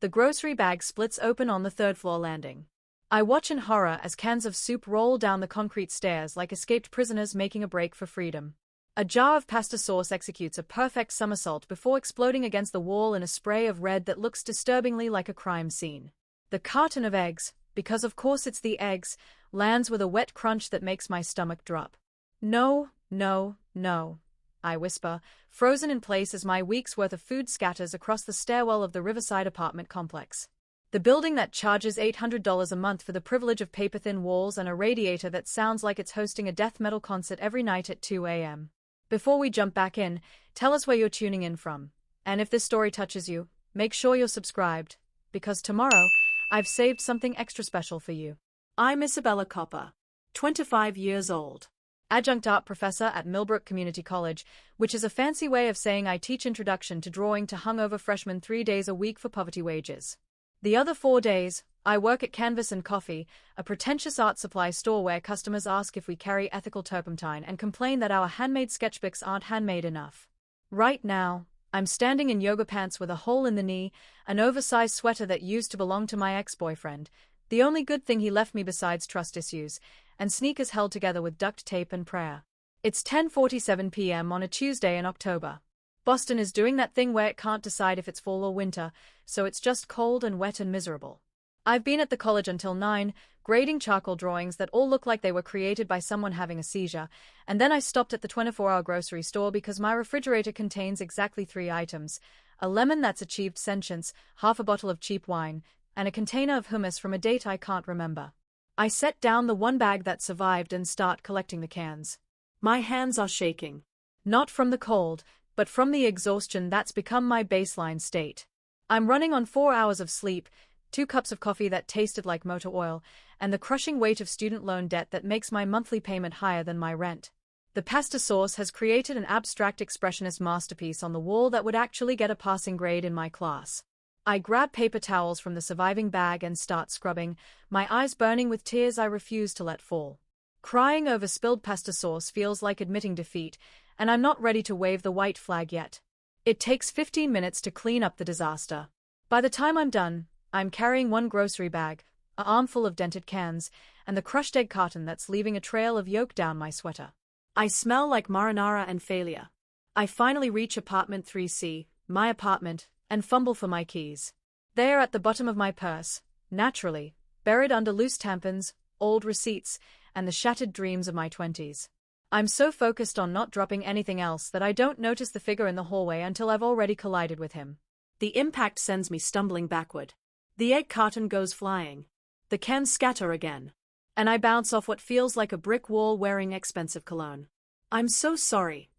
The grocery bag splits open on the third-floor landing. I watch in horror as cans of soup roll down the concrete stairs like escaped prisoners making a break for freedom. A jar of pasta sauce executes a perfect somersault before exploding against the wall in a spray of red that looks disturbingly like a crime scene. The carton of eggs, because of course it's the eggs, lands with a wet crunch that makes my stomach drop. No, no, no, I whisper, frozen in place as my week's worth of food scatters across the stairwell of the Riverside Apartment Complex. The building that charges $800 a month for the privilege of paper-thin walls and a radiator that sounds like it's hosting a death metal concert every night at 2 a.m. Before we jump back in, tell us where you're tuning in from. And if this story touches you, make sure you're subscribed, because tomorrow, I've saved something extra special for you. I'm Isabella Copper, 25 years old. Adjunct art professor at Millbrook Community College, which is a fancy way of saying I teach introduction to drawing to hungover freshmen 3 days a week for poverty wages. The other 4 days, I work at Canvas and Coffee, a pretentious art supply store where customers ask if we carry ethical turpentine and complain that our handmade sketchbooks aren't handmade enough. Right now, I'm standing in yoga pants with a hole in the knee, an oversized sweater that used to belong to my ex-boyfriend, the only good thing he left me besides trust issues, and sneakers held together with duct tape and prayer. It's 10:47 p.m. on a Tuesday in October. Boston is doing that thing where it can't decide if it's fall or winter, so it's just cold and wet and miserable. I've been at the college until 9, grading charcoal drawings that all look like they were created by someone having a seizure, and then I stopped at the 24-hour grocery store because my refrigerator contains exactly 3 items: a lemon that's achieved sentience, half a bottle of cheap wine, and a container of hummus from a date I can't remember. I set down the one bag that survived and start collecting the cans. My hands are shaking. Not from the cold, but from the exhaustion that's become my baseline state. I'm running on 4 hours of sleep, 2 cups of coffee that tasted like motor oil, and the crushing weight of student loan debt that makes my monthly payment higher than my rent. The pasta sauce has created an abstract expressionist masterpiece on the wall that would actually get a passing grade in my class. I grab paper towels from the surviving bag and start scrubbing, my eyes burning with tears I refuse to let fall. Crying over spilled pasta sauce feels like admitting defeat, and I'm not ready to wave the white flag yet. It takes 15 minutes to clean up the disaster. By the time I'm done, I'm carrying 1 grocery bag, an armful of dented cans, and the crushed egg carton that's leaving a trail of yolk down my sweater. I smell like marinara and failure. I finally reach apartment 3C, my apartment, and fumble for my keys. They are at the bottom of my purse, naturally, buried under loose tampons, old receipts, and the shattered dreams of my 20s. I'm so focused on not dropping anything else that I don't notice the figure in the hallway until I've already collided with him. The impact sends me stumbling backward. The egg carton goes flying. The cans scatter again. And I bounce off what feels like a brick wall wearing expensive cologne. I'm so sorry.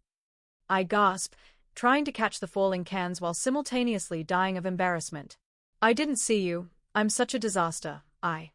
I gasp, trying to catch the falling cans while simultaneously dying of embarrassment. I didn't see you. I'm such a disaster. I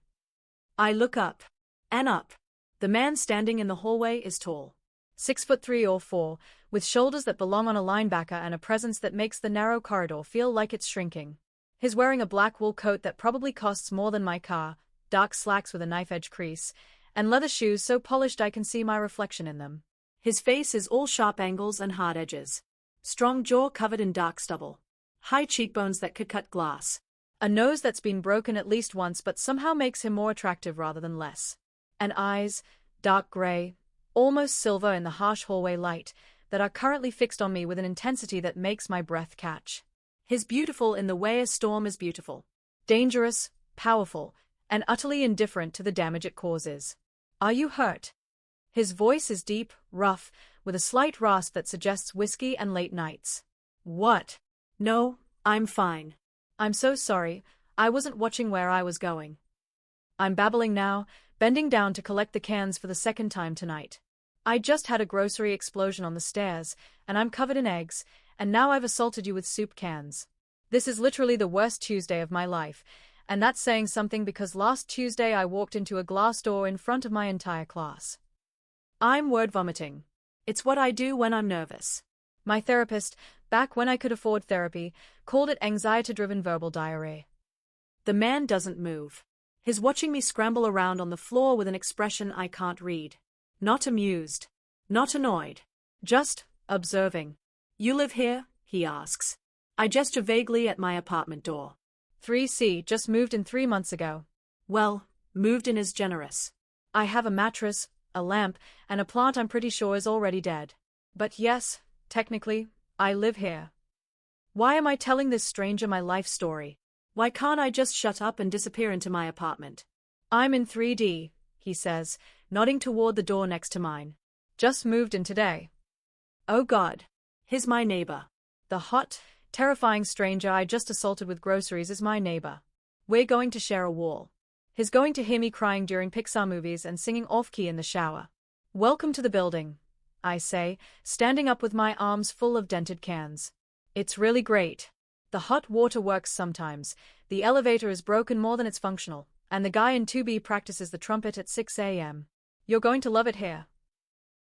look up. And up. The man standing in the hallway is tall. 6'3" or 4", with shoulders that belong on a linebacker and a presence that makes the narrow corridor feel like it's shrinking. He's wearing a black wool coat that probably costs more than my car, dark slacks with a knife-edge crease, and leather shoes so polished I can see my reflection in them. His face is all sharp angles and hard edges. Strong jaw covered in dark stubble. High cheekbones that could cut glass. A nose that's been broken at least once but somehow makes him more attractive rather than less. And eyes, dark gray, almost silver in the harsh hallway light, that are currently fixed on me with an intensity that makes my breath catch. He's beautiful in the way a storm is beautiful. Dangerous, powerful, and utterly indifferent to the damage it causes. Are you hurt? His voice is deep, rough, with a slight rasp that suggests whiskey and late nights. What? No, I'm fine. I'm so sorry, I wasn't watching where I was going. I'm babbling now, bending down to collect the cans for the 2nd time tonight. I just had a grocery explosion on the stairs, and I'm covered in eggs, and now I've assaulted you with soup cans. This is literally the worst Tuesday of my life, and that's saying something because last Tuesday I walked into a glass door in front of my entire class. I'm word vomiting. It's what I do when I'm nervous. My therapist, back when I could afford therapy, called it anxiety-driven verbal diarrhea. The man doesn't move. He's watching me scramble around on the floor with an expression I can't read. Not amused. Not annoyed. Just observing. You live here? He asks. I gesture vaguely at my apartment door. 3C, just moved in 3 months ago. Well, moved in is generous. I have a mattress, a lamp, and a plant I'm pretty sure is already dead. But yes, technically, I live here. Why am I telling this stranger my life story? Why can't I just shut up and disappear into my apartment? I'm in 3D, he says, nodding toward the door next to mine. Just moved in today. Oh God. He's my neighbor. The hot, terrifying stranger I just assaulted with groceries is my neighbor. We're going to share a wall. He's going to hear me crying during Pixar movies and singing off-key in the shower. Welcome to the building, I say, standing up with my arms full of dented cans. It's really great. The hot water works sometimes, the elevator is broken more than it's functional, and the guy in 2B practices the trumpet at 6 a.m. You're going to love it here.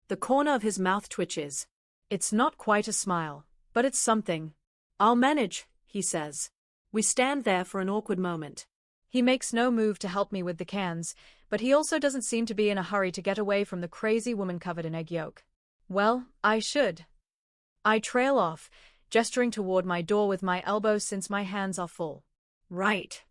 The corner of his mouth twitches. It's not quite a smile, but it's something. I'll manage, he says. We stand there for an awkward moment. He makes no move to help me with the cans, but he also doesn't seem to be in a hurry to get away from the crazy woman covered in egg yolk. Well, I should. I trail off, gesturing toward my door with my elbow since my hands are full. Right.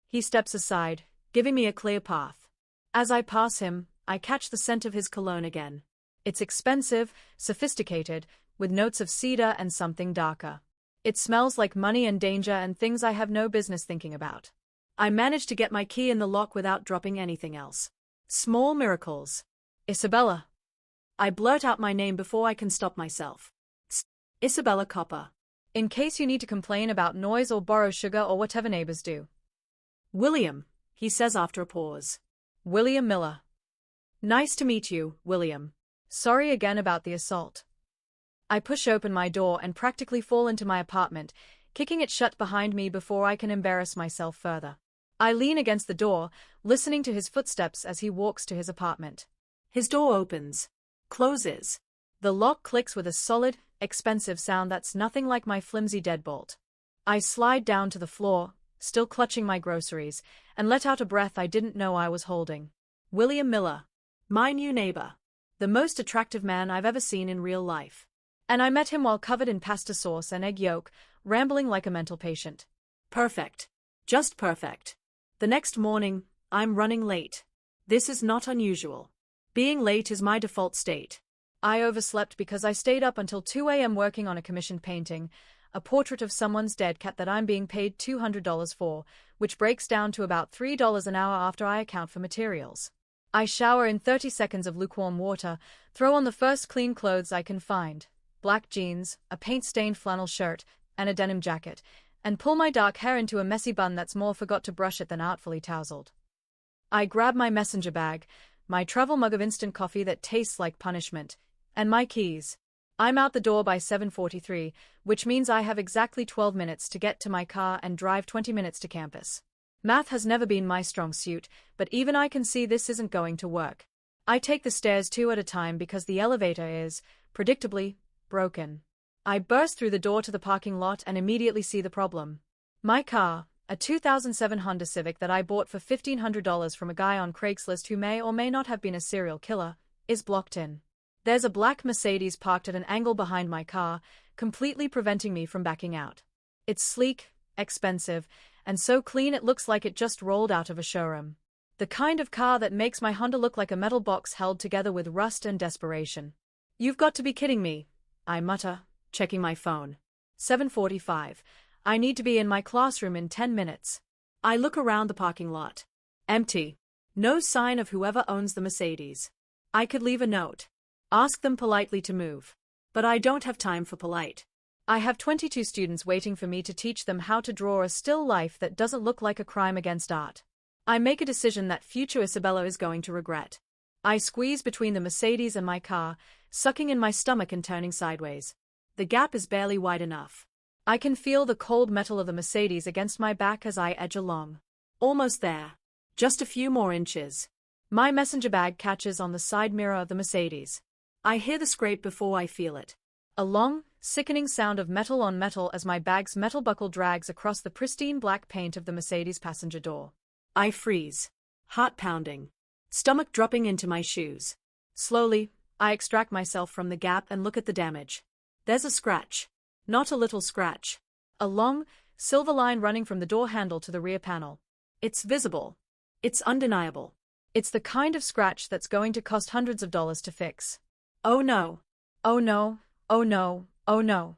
He steps aside, giving me a clear path. As I pass him, I catch the scent of his cologne again. It's expensive, sophisticated, with notes of cedar and something darker. It smells like money and danger and things I have no business thinking about. I manage to get my key in the lock without dropping anything else. Small miracles. Isabella. I blurt out my name before I can stop myself. Isabella Copper. In case you need to complain about noise or borrow sugar or whatever neighbors do. William, he says after a pause. William Miller. Nice to meet you, William. Sorry again about the assault. I push open my door and practically fall into my apartment, kicking it shut behind me before I can embarrass myself further. I lean against the door, listening to his footsteps as he walks to his apartment. His door opens, closes. The lock clicks with a solid, expensive sound that's nothing like my flimsy deadbolt. I slide down to the floor, still clutching my groceries, and let out a breath I didn't know I was holding. William Miller. My new neighbor. The most attractive man I've ever seen in real life. And I met him while covered in pasta sauce and egg yolk, rambling like a mental patient. Perfect. Just perfect. The next morning, I'm running late. This is not unusual. Being late is my default state. I overslept because I stayed up until 2 a.m. working on a commissioned painting, a portrait of someone's dead cat that I'm being paid $200 for, which breaks down to about $3 an hour after I account for materials. I shower in 30 seconds of lukewarm water, throw on the first clean clothes I can find, black jeans, a paint-stained flannel shirt, and a denim jacket, and pull my dark hair into a messy bun that's more forgot to brush it than artfully tousled. I grab my messenger bag, my travel mug of instant coffee that tastes like punishment, and my keys. I'm out the door by 7:43, which means I have exactly 12 minutes to get to my car and drive 20 minutes to campus. Math has never been my strong suit, but even I can see this isn't going to work. I take the stairs 2 at a time because the elevator is, predictably, broken. I burst through the door to the parking lot and immediately see the problem. My car, a 2007 Honda Civic that I bought for $1,500 from a guy on Craigslist who may or may not have been a serial killer, is blocked in. There's a black Mercedes parked at an angle behind my car, completely preventing me from backing out. It's sleek, expensive, and so clean it looks like it just rolled out of a showroom. The kind of car that makes my Honda look like a metal box held together with rust and desperation. You've got to be kidding me, I mutter, checking my phone. 7:45. I need to be in my classroom in 10 minutes. I look around the parking lot. Empty. No sign of whoever owns the Mercedes. I could leave a note. Ask them politely to move. But I don't have time for polite. I have 22 students waiting for me to teach them how to draw a still life that doesn't look like a crime against art. I make a decision that future Isabella is going to regret. I squeeze between the Mercedes and my car, sucking in my stomach and turning sideways. The gap is barely wide enough. I can feel the cold metal of the Mercedes against my back as I edge along. Almost there. Just a few more inches. My messenger bag catches on the side mirror of the Mercedes. I hear the scrape before I feel it. A long, sickening sound of metal on metal as my bag's metal buckle drags across the pristine black paint of the Mercedes passenger door. I freeze. Heart pounding. Stomach dropping into my shoes. Slowly, I extract myself from the gap and look at the damage. There's a scratch. Not a little scratch. A long, silver line running from the door handle to the rear panel. It's visible. It's undeniable. It's the kind of scratch that's going to cost hundreds of dollars to fix. Oh no. Oh no, oh no, oh no.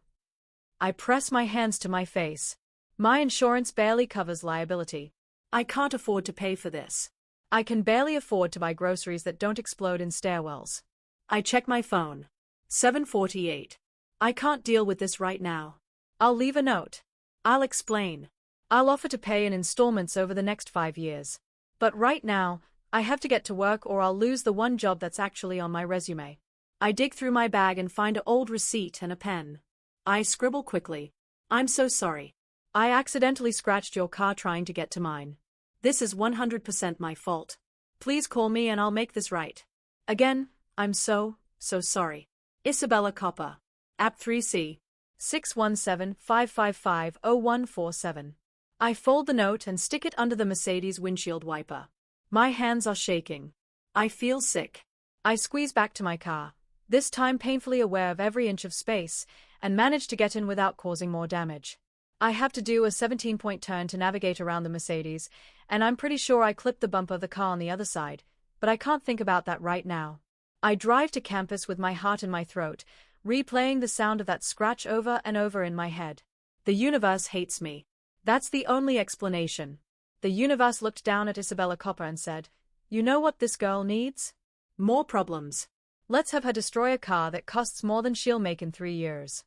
I press my hands to my face. My insurance barely covers liability. I can't afford to pay for this. I can barely afford to buy groceries that don't explode in stairwells. I check my phone. 7:48. I can't deal with this right now. I'll leave a note. I'll explain. I'll offer to pay in installments over the next 5 years. But right now, I have to get to work or I'll lose the one job that's actually on my resume. I dig through my bag and find an old receipt and a pen. I scribble quickly. I'm so sorry. I accidentally scratched your car trying to get to mine. This is 100% my fault. Please call me and I'll make this right. Again, I'm so sorry. Isabella Copper. App 3C. 617-555-0147. I fold the note and stick it under the Mercedes windshield wiper. My hands are shaking. I feel sick. I squeeze back to my car, this time painfully aware of every inch of space, and manage to get in without causing more damage. I have to do a 17-point turn to navigate around the Mercedes, and I'm pretty sure I clipped the bumper of the car on the other side, but I can't think about that right now. I drive to campus with my heart in my throat, replaying the sound of that scratch over and over in my head. The universe hates me. That's the only explanation. The universe looked down at Isabella Copper and said, "You know what this girl needs? More problems. Let's have her destroy a car that costs more than she'll make in 3 years."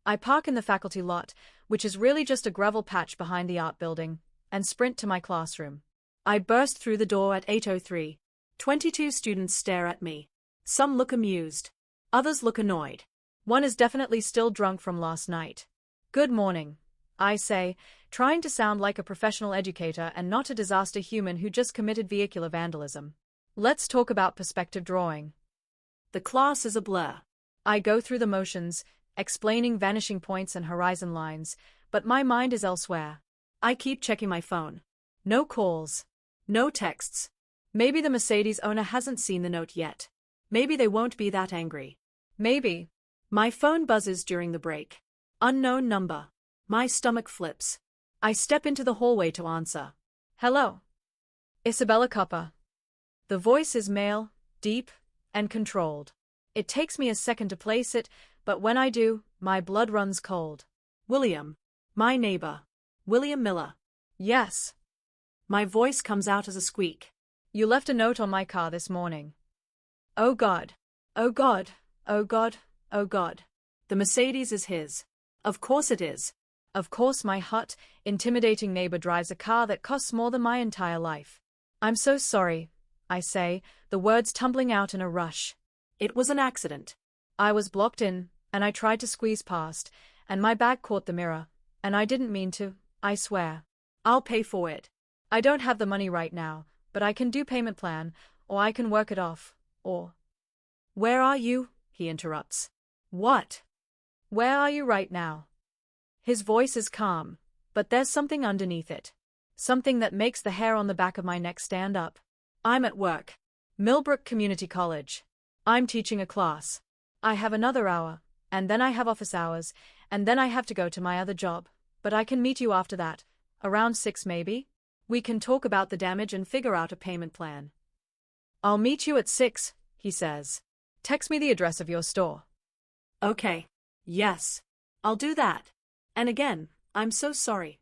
I park in the faculty lot, which is really just a gravel patch behind the art building, and sprint to my classroom. I burst through the door at 8:03. 22 students stare at me. Some look amused. Others look annoyed. One is definitely still drunk from last night. "Good morning," I say, trying to sound like a professional educator and not a disaster human who just committed vehicular vandalism. "Let's talk about perspective drawing." The class is a blur. I go through the motions, explaining vanishing points and horizon lines, but my mind is elsewhere. I keep checking my phone. No calls. No texts. Maybe the Mercedes owner hasn't seen the note yet. Maybe they won't be that angry. Maybe. My phone buzzes during the break. Unknown number. My stomach flips. I step into the hallway to answer. "Hello. Isabella Copper." The voice is male, deep, and controlled. It takes me a second to place it, but when I do, my blood runs cold. "William. My neighbor. William Miller." "Yes." My voice comes out as a squeak. "You left a note on my car this morning." "Oh God. Oh God. Oh God. Oh God." The Mercedes is his. Of course it is. Of course my hot, intimidating neighbor drives a car that costs more than my entire life. "I'm so sorry," I say, the words tumbling out in a rush. "It was an accident." I was blocked in, and I tried to squeeze past, and my bag caught the mirror, and I didn't mean to, I swear. "I'll pay for it." "I don't have the money right now, but I can do payment plan, or I can work it off, or—" "Where are you?" he interrupts. "What? Where are you right now?" His voice is calm, but there's something underneath it. Something that makes the hair on the back of my neck stand up. "I'm at work. Millbrook Community College. I'm teaching a class. I have another hour, and then I have office hours, and then I have to go to my other job, but I can meet you after that, around 6 maybe? We can talk about the damage and figure out a payment plan." "I'll meet you at 6, he says. "Text me the address of your store." "Okay. Yes. I'll do that. And again, I'm so sorry."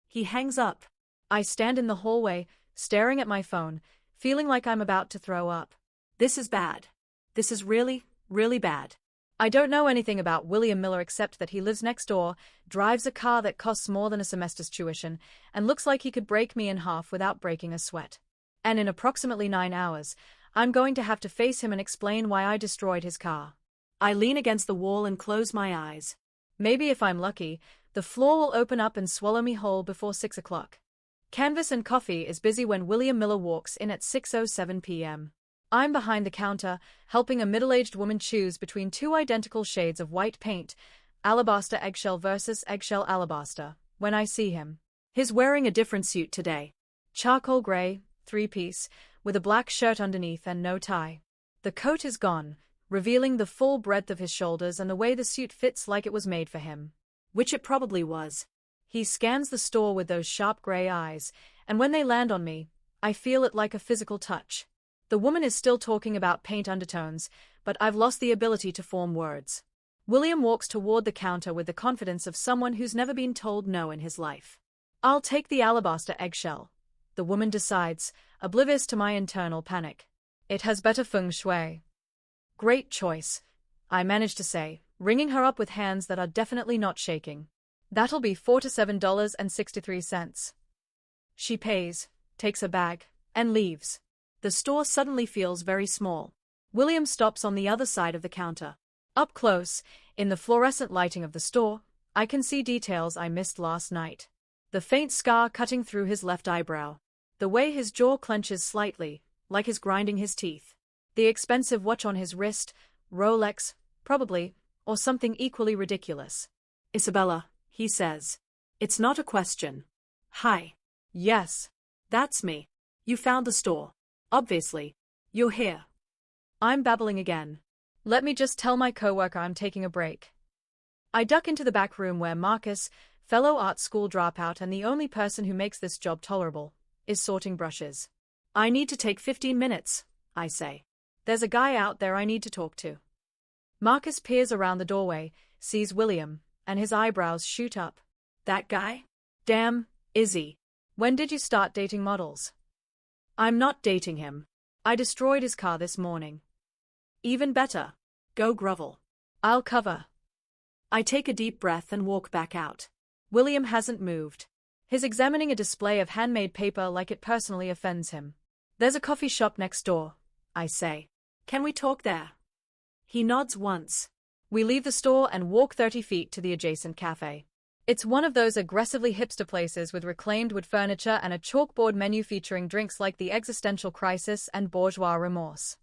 He hangs up. I stand in the hallway, staring at my phone, feeling like I'm about to throw up. This is bad. This is really, really bad. I don't know anything about William Miller except that he lives next door, drives a car that costs more than a semester's tuition, and looks like he could break me in half without breaking a sweat. And in approximately 9 hours, I'm going to have to face him and explain why I destroyed his car. I lean against the wall and close my eyes. Maybe if I'm lucky, the floor will open up and swallow me whole before 6 o'clock. Canvas and Coffee is busy when William Miller walks in at 6:07 p.m. I'm behind the counter, helping a middle-aged woman choose between 2 identical shades of white paint, alabaster eggshell versus eggshell alabaster, when I see him. He's wearing a different suit today. Charcoal gray, 3-piece, with a black shirt underneath and no tie. The coat is gone, revealing the full breadth of his shoulders and the way the suit fits like it was made for him. Which it probably was. He scans the store with those sharp gray eyes, and when they land on me, I feel it like a physical touch. The woman is still talking about paint undertones, but I've lost the ability to form words. William walks toward the counter with the confidence of someone who's never been told no in his life. I'll take the alabaster eggshell, the woman decides, oblivious to my internal panic. It has better feng shui. Great choice, I manage to say, ringing her up with hands that are definitely not shaking. That'll be $4 to $7.63. She pays, takes a bag, and leaves. The store suddenly feels very small. William stops on the other side of the counter. Up close, in the fluorescent lighting of the store, I can see details I missed last night. The faint scar cutting through his left eyebrow. The way his jaw clenches slightly, like he's grinding his teeth. The expensive watch on his wrist, Rolex, probably, or something equally ridiculous. Isabella, he says. It's not a question. Hi. Yes. That's me. You found the store. Obviously. You're here. I'm babbling again. Let me just tell my coworker I'm taking a break. I duck into the back room where Marcus, fellow art school dropout and the only person who makes this job tolerable, is sorting brushes. I need to take 15 minutes, I say. There's a guy out there I need to talk to. Marcus peers around the doorway, sees William, and his eyebrows shoot up. That guy? Damn, Izzy. When did you start dating models? I'm not dating him. I destroyed his car this morning. Even better. Go grovel. I'll cover. I take a deep breath and walk back out. William hasn't moved. He's examining a display of handmade paper like it personally offends him. There's a coffee shop next door, I say. Can we talk there? He nods once. We leave the store and walk 30 feet to the adjacent cafe. It's one of those aggressively hipster places with reclaimed wood furniture and a chalkboard menu featuring drinks like the Existential Crisis and Bourgeois Remorse.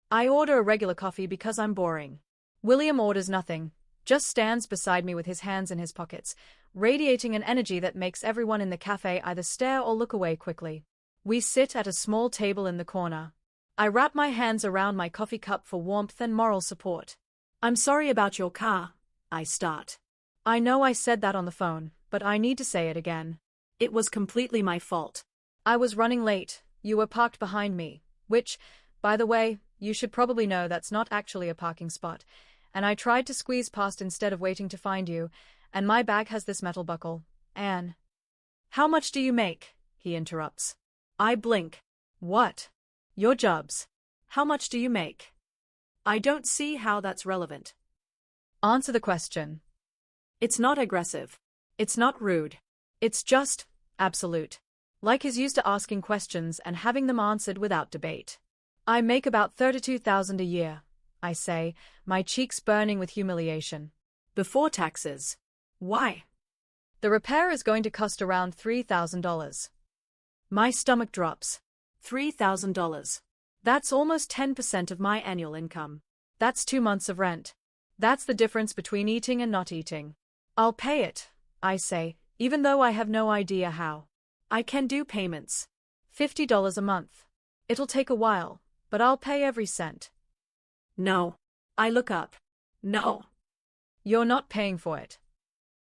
I order a regular coffee because I'm boring. William orders nothing, just stands beside me with his hands in his pockets, radiating an energy that makes everyone in the cafe either stare or look away quickly. We sit at a small table in the corner. I wrap my hands around my coffee cup for warmth and moral support. I'm sorry about your car, I start. I know I said that on the phone, but I need to say it again. It was completely my fault. I was running late, you were parked behind me, which, by the way, you should probably know that's not actually a parking spot, and I tried to squeeze past instead of waiting to find you, and my bag has this metal buckle. Anne. How much do you make? He interrupts. I blink. What? Your jobs. How much do you make? I don't see how that's relevant. Answer the question. It's not aggressive. It's not rude. It's just absolute. Like he's used to asking questions and having them answered without debate. I make about $32,000 a year, I say, my cheeks burning with humiliation. Before taxes. Why? The repair is going to cost around $3,000. My stomach drops. $3,000. That's almost 10% of my annual income. That's 2 months of rent. That's the difference between eating and not eating. I'll pay it, I say, even though I have no idea how. I can do payments. $50 a month. It'll take a while, but I'll pay every cent. No. I look up. No. You're not paying for it.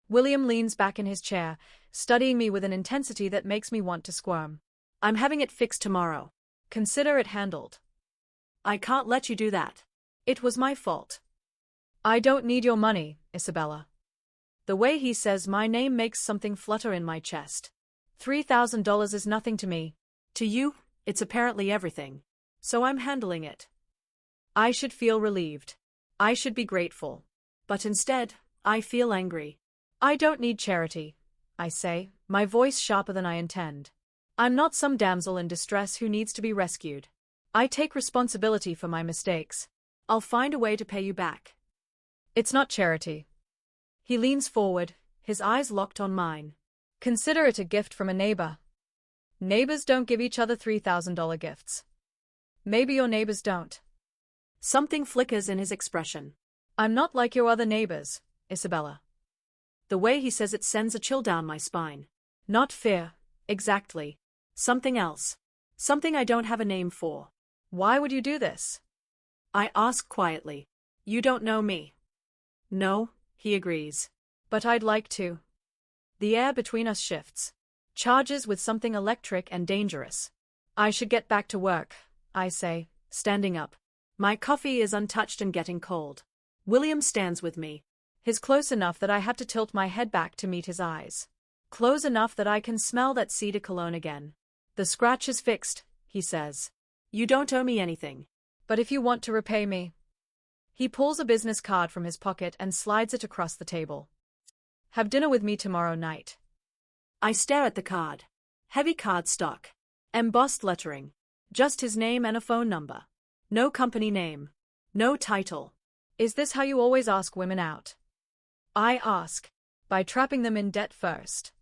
William leans back in his chair, studying me with an intensity that makes me want to squirm. I'm having it fixed tomorrow. Consider it handled. I can't let you do that. It was my fault. I don't need your money, Isabella. The way he says my name makes something flutter in my chest. $3,000 is nothing to me. To you, it's apparently everything. So I'm handling it. I should feel relieved. I should be grateful. But instead, I feel angry. I don't need charity, I say, my voice sharper than I intend. I'm not some damsel in distress who needs to be rescued. I take responsibility for my mistakes. I'll find a way to pay you back. It's not charity. He leans forward, his eyes locked on mine. Consider it a gift from a neighbor. Neighbors don't give each other $3,000 gifts. Maybe your neighbors don't. Something flickers in his expression. I'm not like your other neighbors, Isabella. The way he says it sends a chill down my spine. Not fear, exactly. Something else. Something I don't have a name for. Why would you do this? I ask quietly. You don't know me. No, he agrees. But I'd like to. The air between us shifts. Charges with something electric and dangerous. I should get back to work, I say, standing up. My coffee is untouched and getting cold. William stands with me. He's close enough that I have to tilt my head back to meet his eyes. Close enough that I can smell that cedar cologne again. The scratch is fixed, he says. You don't owe me anything. But if you want to repay me. He pulls a business card from his pocket and slides it across the table. Have dinner with me tomorrow night. I stare at the card. Heavy card stock. Embossed lettering. Just his name and a phone number. No company name. No title. Is this how you always ask women out? I ask. By trapping them in debt first.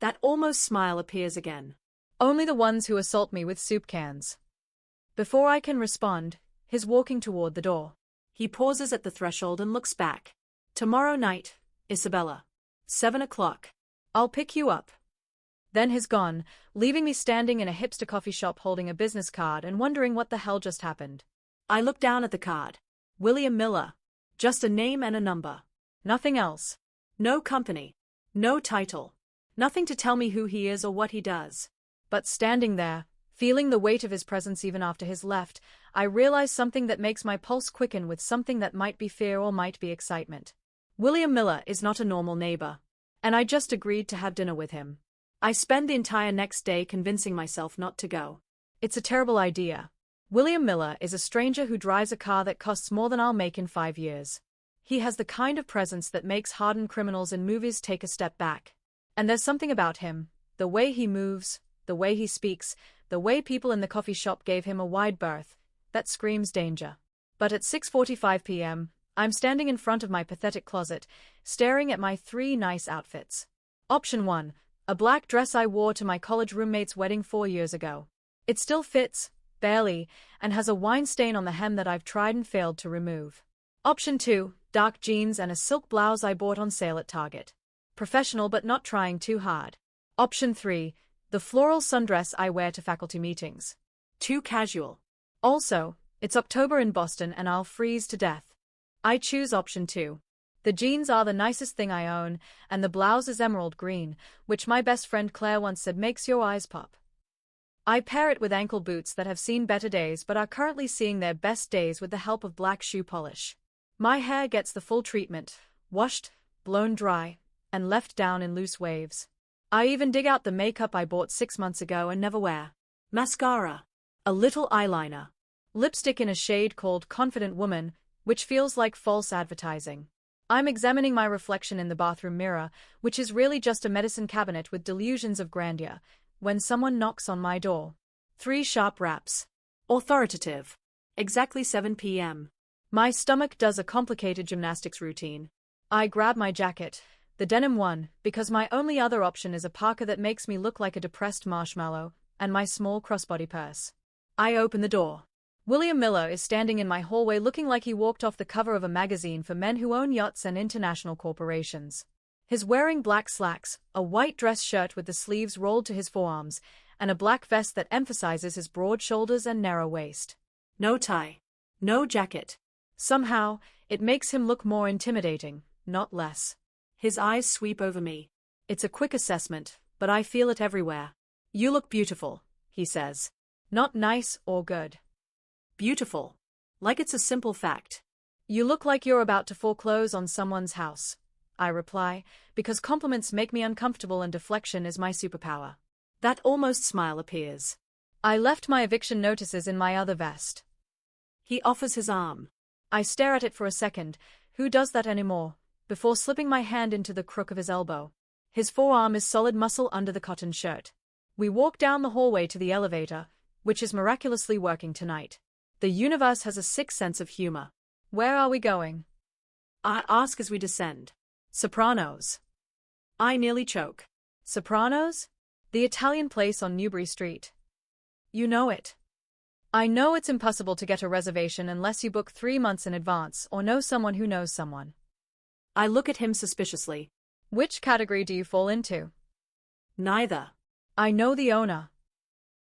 That almost smile appears again. Only the ones who assault me with soup cans. Before I can respond, he's walking toward the door. He pauses at the threshold and looks back. Tomorrow night, Isabella. 7 o'clock. I'll pick you up. Then he's gone, leaving me standing in a hipster coffee shop holding a business card and wondering what the hell just happened. I look down at the card. William Miller. Just a name and a number. Nothing else. No company. No title. Nothing to tell me who he is or what he does. But standing there, feeling the weight of his presence even after his left, I realize something that makes my pulse quicken with something that might be fear or might be excitement. William Miller is not a normal neighbor. And I just agreed to have dinner with him. I spend the entire next day convincing myself not to go. It's a terrible idea. William Miller is a stranger who drives a car that costs more than I'll make in 5 years. He has the kind of presence that makes hardened criminals in movies take a step back. And there's something about him, the way he moves, the way he speaks, the way people in the coffee shop gave him a wide berth, that screams danger. But at 6:45 p.m., I'm standing in front of my pathetic closet, staring at my 3 nice outfits. Option 1. A black dress I wore to my college roommate's wedding 4 years ago. It still fits, barely, and has a wine stain on the hem that I've tried and failed to remove. Option 2. Dark jeans and a silk blouse I bought on sale at Target. Professional but not trying too hard. Option 3. The floral sundress I wear to faculty meetings. Too casual. Also, it's October in Boston and I'll freeze to death. I choose option 2. The jeans are the nicest thing I own, and the blouse is emerald green, which my best friend Claire once said makes your eyes pop. I pair it with ankle boots that have seen better days but are currently seeing their best days with the help of black shoe polish. My hair gets the full treatment, washed, blown dry, and left down in loose waves. I even dig out the makeup I bought 6 months ago and never wear. Mascara. A little eyeliner. Lipstick in a shade called Confident Woman, which feels like false advertising. I'm examining my reflection in the bathroom mirror, which is really just a medicine cabinet with delusions of grandeur, when someone knocks on my door. 3 sharp raps. Authoritative. Exactly 7 p.m. My stomach does a complicated gymnastics routine. I grab my jacket, the denim one, because my only other option is a parka that makes me look like a depressed marshmallow, and my small crossbody purse. I open the door. William Miller is standing in my hallway looking like he walked off the cover of a magazine for men who own yachts and international corporations. He's wearing black slacks, a white dress shirt with the sleeves rolled to his forearms, and a black vest that emphasizes his broad shoulders and narrow waist. No tie. No jacket. Somehow, it makes him look more intimidating, not less. His eyes sweep over me. It's a quick assessment, but I feel it everywhere. You look beautiful, he says. Not nice or good. Beautiful. Like it's a simple fact. You look like you're about to foreclose on someone's house, I reply, because compliments make me uncomfortable and deflection is my superpower. That almost smile appears. I left my eviction notices in my other vest. He offers his arm. I stare at it for a second, who does that anymore, before slipping my hand into the crook of his elbow. His forearm is solid muscle under the cotton shirt. We walk down the hallway to the elevator, which is miraculously working tonight. The universe has a sick sense of humor. Where are we going? I ask as we descend. Sopranos. I nearly choke. Sopranos? The Italian place on Newbury Street. You know it. I know it's impossible to get a reservation unless you book 3 months in advance or know someone who knows someone. I look at him suspiciously. Which category do you fall into? Neither. I know the owner.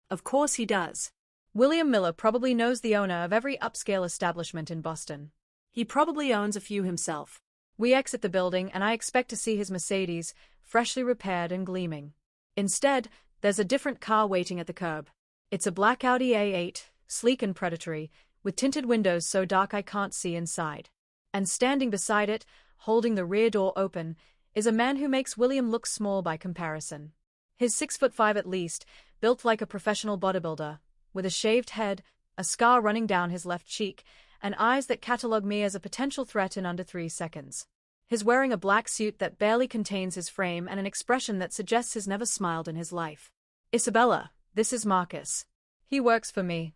Of course he does. William Miller probably knows the owner of every upscale establishment in Boston. He probably owns a few himself. We exit the building and I expect to see his Mercedes, freshly repaired and gleaming. Instead, there's a different car waiting at the curb. It's a black Audi A8, sleek and predatory, with tinted windows so dark I can't see inside. And standing beside it, holding the rear door open, is a man who makes William look small by comparison. He's 6'5" at least, built like a professional bodybuilder, with a shaved head, a scar running down his left cheek, and eyes that catalog me as a potential threat in under 3 seconds. He's wearing a black suit that barely contains his frame and an expression that suggests he's never smiled in his life. Isabella, this is Marcus. He works for me.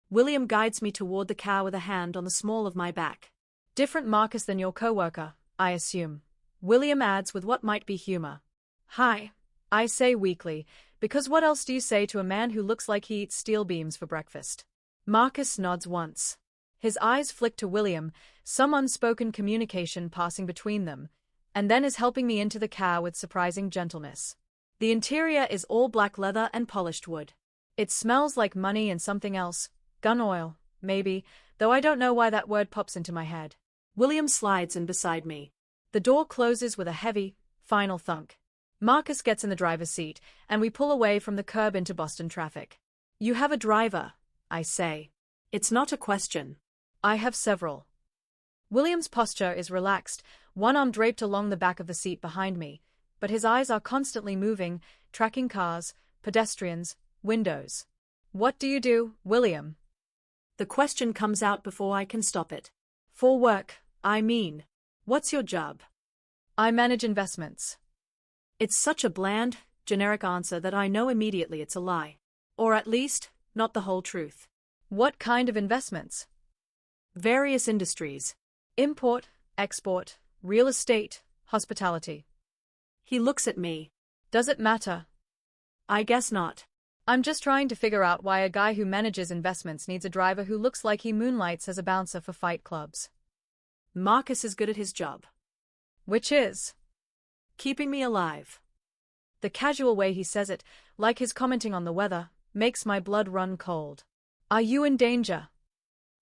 William guides me toward the car with a hand on the small of my back. Different Marcus than your coworker, I assume. William adds with what might be humor. Hi, I say weakly, because what else do you say to a man who looks like he eats steel beams for breakfast? Marcus nods once. His eyes flick to William, some unspoken communication passing between them, and then is helping me into the car with surprising gentleness. The interior is all black leather and polished wood. It smells like money and something else, gun oil, maybe, though I don't know why that word pops into my head. William slides in beside me. The door closes with a heavy, final thunk. Marcus gets in the driver's seat, and we pull away from the curb into Boston traffic. You have a driver, I say. It's not a question. I have several. William's posture is relaxed, one arm draped along the back of the seat behind me, but his eyes are constantly moving, tracking cars, pedestrians, windows. What do you do, William? The question comes out before I can stop it. For work, I mean. What's your job? I manage investments. It's such a bland, generic answer that I know immediately it's a lie. Or at least, not the whole truth. What kind of investments? Various industries. Import, export, real estate, hospitality. He looks at me. Does it matter? I guess not. I'm just trying to figure out why a guy who manages investments needs a driver who looks like he moonlights as a bouncer for fight clubs. Marcus is good at his job. Which is? Keeping me alive. The casual way he says it, like he's commenting on the weather, makes my blood run cold. Are you in danger?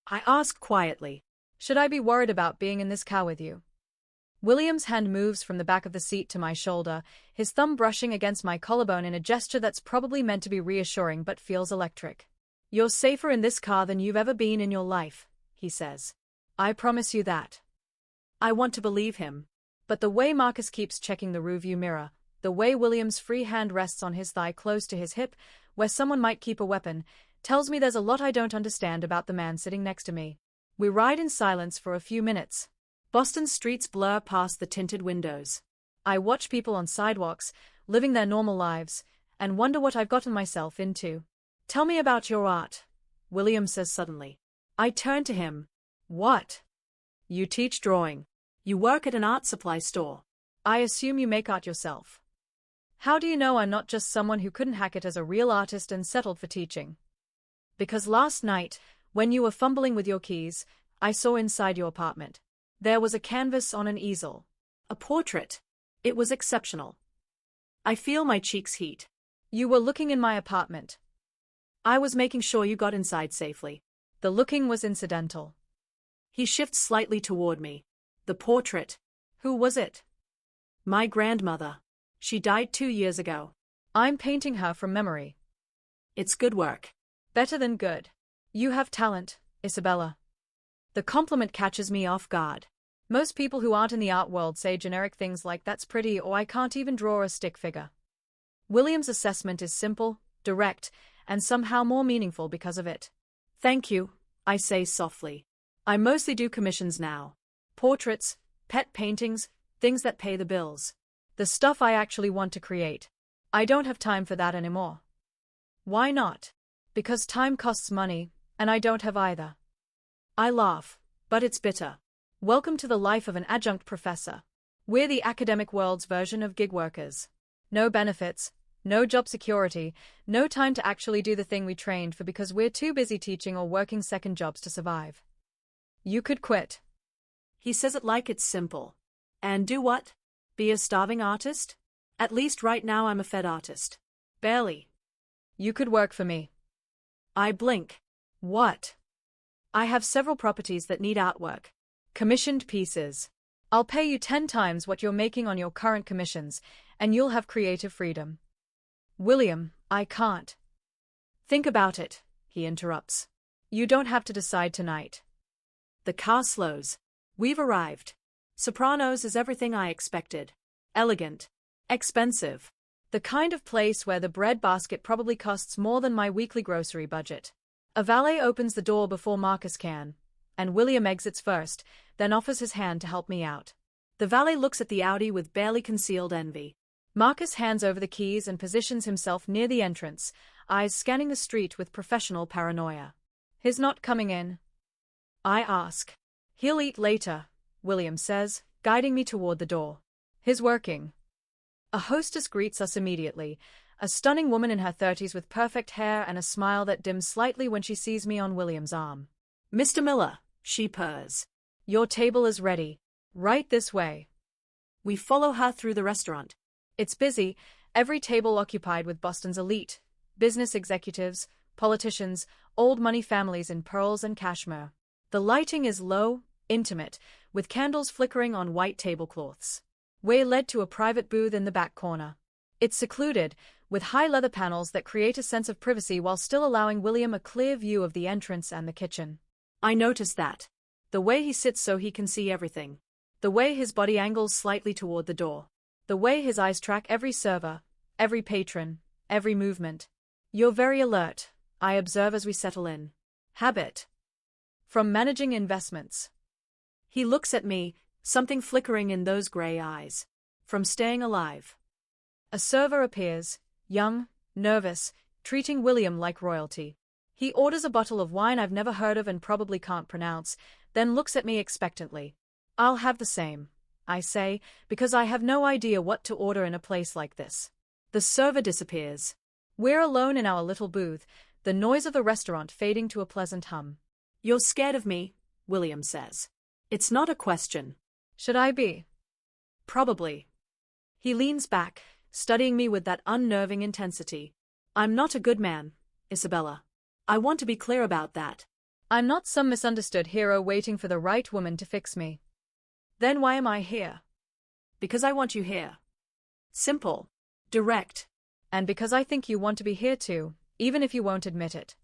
I ask quietly. Should I be worried about being in this car with you? William's hand moves from the back of the seat to my shoulder, his thumb brushing against my collarbone in a gesture that's probably meant to be reassuring but feels electric. You're safer in this car than you've ever been in your life, he says. I promise you that. I want to believe him. But the way Marcus keeps checking the rearview mirror, the way William's free hand rests on his thigh close to his hip, where someone might keep a weapon, tells me there's a lot I don't understand about the man sitting next to me. We ride in silence for a few minutes. Boston streets blur past the tinted windows. I watch people on sidewalks, living their normal lives, and wonder what I've gotten myself into. Tell me about your art, William says suddenly. I turn to him. What? You teach drawing. You work at an art supply store. I assume you make art yourself. How do you know I'm not just someone who couldn't hack it as a real artist and settled for teaching? Because last night, when you were fumbling with your keys, I saw inside your apartment. There was a canvas on an easel. A portrait. It was exceptional. I feel my cheeks heat. You were looking in my apartment. I was making sure you got inside safely. The looking was incidental. He shifts slightly toward me. The portrait. Who was it? My grandmother. She died 2 years ago. I'm painting her from memory. It's good work. Better than good. You have talent, Isabella. The compliment catches me off guard. Most people who aren't in the art world say generic things like that's pretty or I can't even draw a stick figure. William's assessment is simple, direct, and somehow more meaningful because of it. Thank you, I say softly. I mostly do commissions now. Portraits, pet paintings, things that pay the bills. The stuff I actually want to create. I don't have time for that anymore. Why not? Because time costs money, and I don't have either. I laugh, but it's bitter. Welcome to the life of an adjunct professor. We're the academic world's version of gig workers. No benefits, no job security, no time to actually do the thing we trained for because we're too busy teaching or working second jobs to survive. You could quit. He says it like it's simple. And do what? Be a starving artist? At least right now I'm a fed artist. Barely. You could work for me. I blink. What? I have several properties that need artwork. Commissioned pieces. I'll pay you 10 times what you're making on your current commissions, and you'll have creative freedom. William, I can't. Think about it, he interrupts. You don't have to decide tonight. The car slows. We've arrived. Sopranos is everything I expected. Elegant. Expensive. The kind of place where the bread basket probably costs more than my weekly grocery budget. A valet opens the door before Marcus can, and William exits first, then offers his hand to help me out. The valet looks at the Audi with barely concealed envy. Marcus hands over the keys and positions himself near the entrance, eyes scanning the street with professional paranoia. He's not coming in? I ask. He'll eat later, William says, guiding me toward the door. He's working. A hostess greets us immediately, a stunning woman in her 30s with perfect hair and a smile that dims slightly when she sees me on William's arm. Mr. Miller, she purrs. Your table is ready. Right this way. We follow her through the restaurant. It's busy, every table occupied with Boston's elite, business executives, politicians, old money families in pearls and cashmere. The lighting is low, intimate, with candles flickering on white tablecloths. We're led to a private booth in the back corner. It's secluded, with high leather panels that create a sense of privacy while still allowing William a clear view of the entrance and the kitchen. I notice that. The way he sits so he can see everything. The way his body angles slightly toward the door. The way his eyes track every server, every patron, every movement. You're very alert, I observe as we settle in. Habit. From managing investments. He looks at me, something flickering in those gray eyes. From staying alive. A server appears, young, nervous, treating William like royalty. He orders a bottle of wine I've never heard of and probably can't pronounce, then looks at me expectantly. I'll have the same, I say, because I have no idea what to order in a place like this. The server disappears. We're alone in our little booth, the noise of the restaurant fading to a pleasant hum. You're scared of me, William says. It's not a question. Should I be? Probably. He leans back, studying me with that unnerving intensity. I'm not a good man, Isabella. I want to be clear about that. I'm not some misunderstood hero waiting for the right woman to fix me. Then why am I here? Because I want you here. Simple. Direct. And because I think you want to be here too, even if you won't admit it.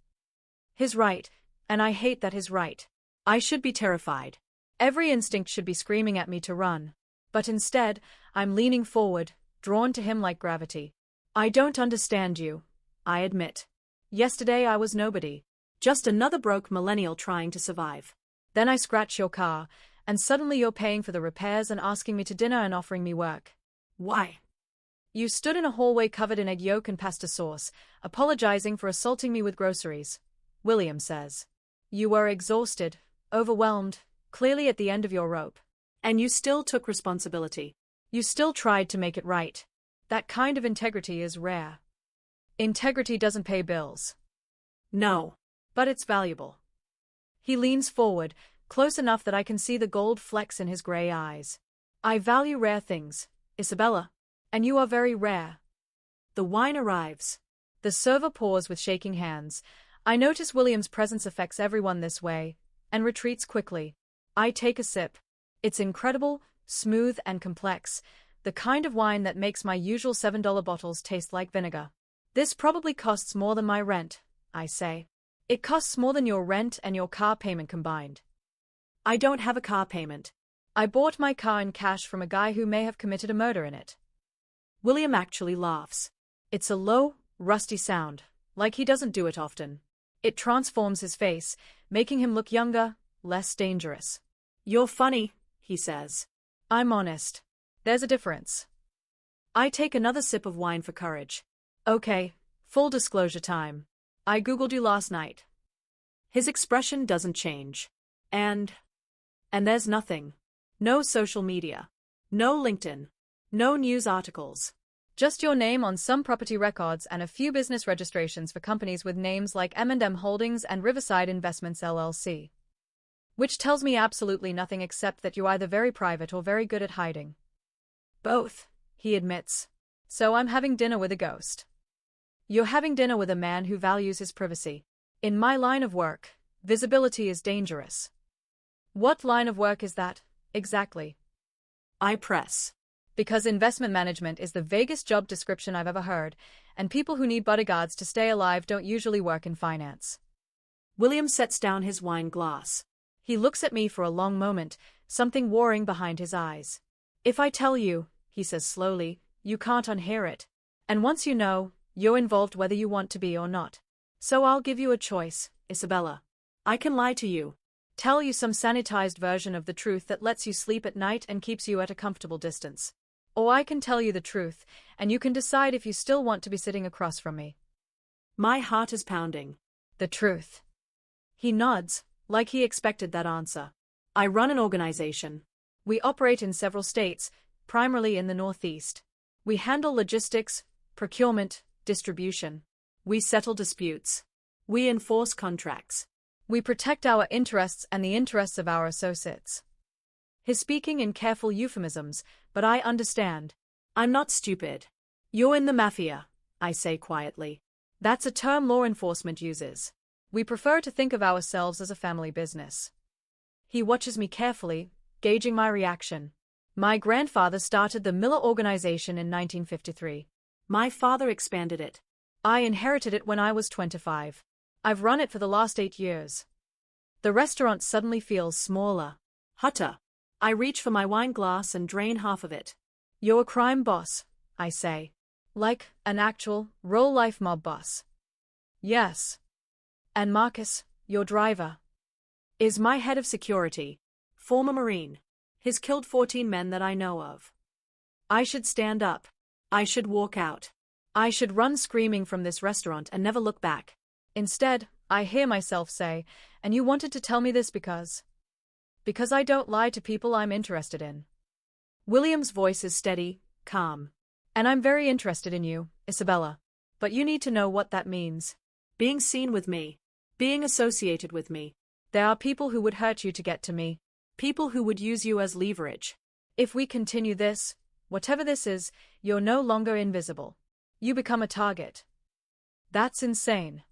He's right, and I hate that he's right. I should be terrified. Every instinct should be screaming at me to run. But instead, I'm leaning forward, drawn to him like gravity. I don't understand you, I admit. Yesterday I was nobody. Just another broke millennial trying to survive. Then I scratch your car, and suddenly you're paying for the repairs and asking me to dinner and offering me work. Why? You stood in a hallway covered in egg yolk and pasta sauce, apologizing for assaulting me with groceries, William says. You were exhausted, overwhelmed, clearly at the end of your rope. And you still took responsibility. You still tried to make it right. That kind of integrity is rare. Integrity doesn't pay bills. No. But it's valuable. He leans forward, close enough that I can see the gold flecks in his gray eyes. I value rare things, Isabella. And you are very rare. The wine arrives. The server pours with shaking hands. I notice William's presence affects everyone this way, and retreats quickly. I take a sip. It's incredible, smooth and complex, the kind of wine that makes my usual $7 bottles taste like vinegar. This probably costs more than my rent, I say. It costs more than your rent and your car payment combined. I don't have a car payment. I bought my car in cash from a guy who may have committed a murder in it. William actually laughs. It's a low, rusty sound, like he doesn't do it often. It transforms his face, making him look younger, less dangerous. You're funny, he says. I'm honest. There's a difference. I take another sip of wine for courage. Okay, full disclosure time. I Googled you last night. His expression doesn't change. And there's nothing. No social media. No LinkedIn. No news articles. Just your name on some property records and a few business registrations for companies with names like M&M Holdings and Riverside Investments LLC. Which tells me absolutely nothing except that you're either very private or very good at hiding. Both, he admits. So I'm having dinner with a ghost. You're having dinner with a man who values his privacy. In my line of work, visibility is dangerous. What line of work is that, exactly? I press. Because investment management is the vaguest job description I've ever heard, and people who need bodyguards to stay alive don't usually work in finance. William sets down his wine glass. He looks at me for a long moment, something warring behind his eyes. If I tell you, he says slowly, you can't unhear it. And once you know, you're involved whether you want to be or not. So I'll give you a choice, Isabella. I can lie to you. Tell you some sanitized version of the truth that lets you sleep at night and keeps you at a comfortable distance. Or I can tell you the truth, and you can decide if you still want to be sitting across from me. My heart is pounding. The truth. He nods, like he expected that answer. I run an organization. We operate in several states, primarily in the Northeast. We handle logistics, procurement, distribution. We settle disputes. We enforce contracts. We protect our interests and the interests of our associates. He's speaking in careful euphemisms, but I understand. I'm not stupid. You're in the Mafia, I say quietly. That's a term law enforcement uses. We prefer to think of ourselves as a family business. He watches me carefully, gauging my reaction. My grandfather started the Miller Organization in 1953. My father expanded it. I inherited it when I was 25. I've run it for the last 8 years. The restaurant suddenly feels smaller. Hutter. I reach for my wine glass and drain half of it. You're a crime boss, I say. Like an actual, real-life mob boss. Yes. And Marcus, your driver, is my head of security. Former Marine. He's killed 14 men that I know of. I should stand up. I should walk out. I should run screaming from this restaurant and never look back. Instead, I hear myself say, and you wanted to tell me this because I don't lie to people I'm interested in. William's voice is steady, calm. And I'm very interested in you, Isabella. But you need to know what that means. Being seen with me. Being associated with me. There are people who would hurt you to get to me. People who would use you as leverage. If we continue this, whatever this is, you're no longer invisible. You become a target. That's insane.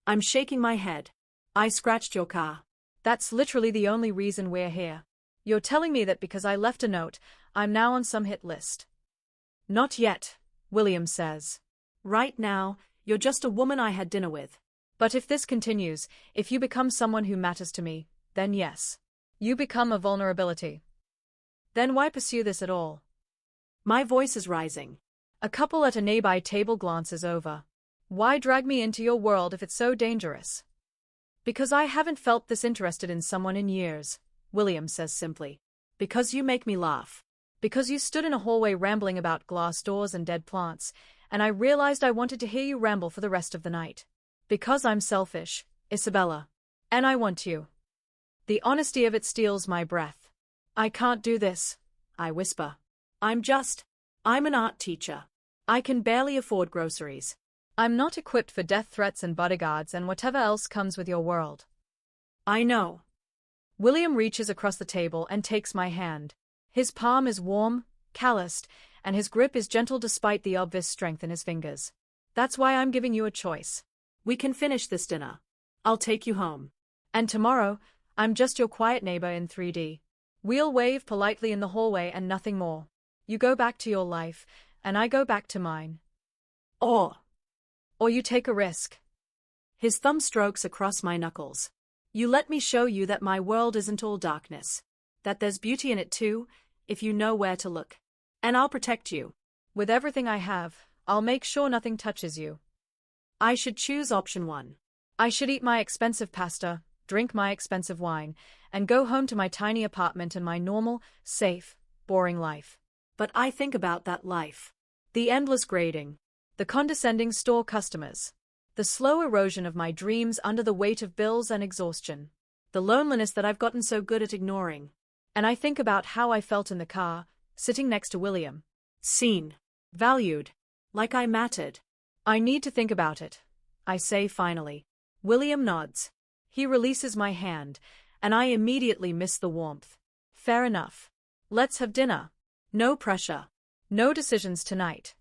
I'm shaking my head. I scratched your car. That's literally the only reason we're here. You're telling me that because I left a note, I'm now on some hit list. Not yet, William says. Right now, you're just a woman I had dinner with. But if this continues, if you become someone who matters to me, then yes. You become a vulnerability. Then why pursue this at all? My voice is rising. A couple at a nearby table glances over. Why drag me into your world if it's so dangerous? Because I haven't felt this interested in someone in years, William says simply. Because you make me laugh. Because you stood in a hallway rambling about glass doors and dead plants, and I realized I wanted to hear you ramble for the rest of the night. Because I'm selfish, Isabella. And I want you. The honesty of it steals my breath. I can't do this, I whisper. I'm an art teacher. I can barely afford groceries. I'm not equipped for death threats and bodyguards and whatever else comes with your world. I know. William reaches across the table and takes my hand. His palm is warm, calloused, and his grip is gentle despite the obvious strength in his fingers. That's why I'm giving you a choice. We can finish this dinner. I'll take you home. And tomorrow, I'm just your quiet neighbor in 3D. We'll wave politely in the hallway and nothing more. You go back to your life, and I go back to mine. Or you take a risk. His thumb strokes across my knuckles. You let me show you that my world isn't all darkness. That there's beauty in it too, if you know where to look. And I'll protect you. With everything I have, I'll make sure nothing touches you. I should choose option 1. I should eat my expensive pasta, drink my expensive wine, and go home to my tiny apartment and my normal, safe, boring life. But I think about that life. The endless grading. The condescending store customers. The slow erosion of my dreams under the weight of bills and exhaustion. The loneliness that I've gotten so good at ignoring. And I think about how I felt in the car, sitting next to William. Seen. Valued. Like I mattered. I need to think about it, I say finally. William nods. He releases my hand, and I immediately miss the warmth. Fair enough. Let's have dinner. No pressure. No decisions tonight.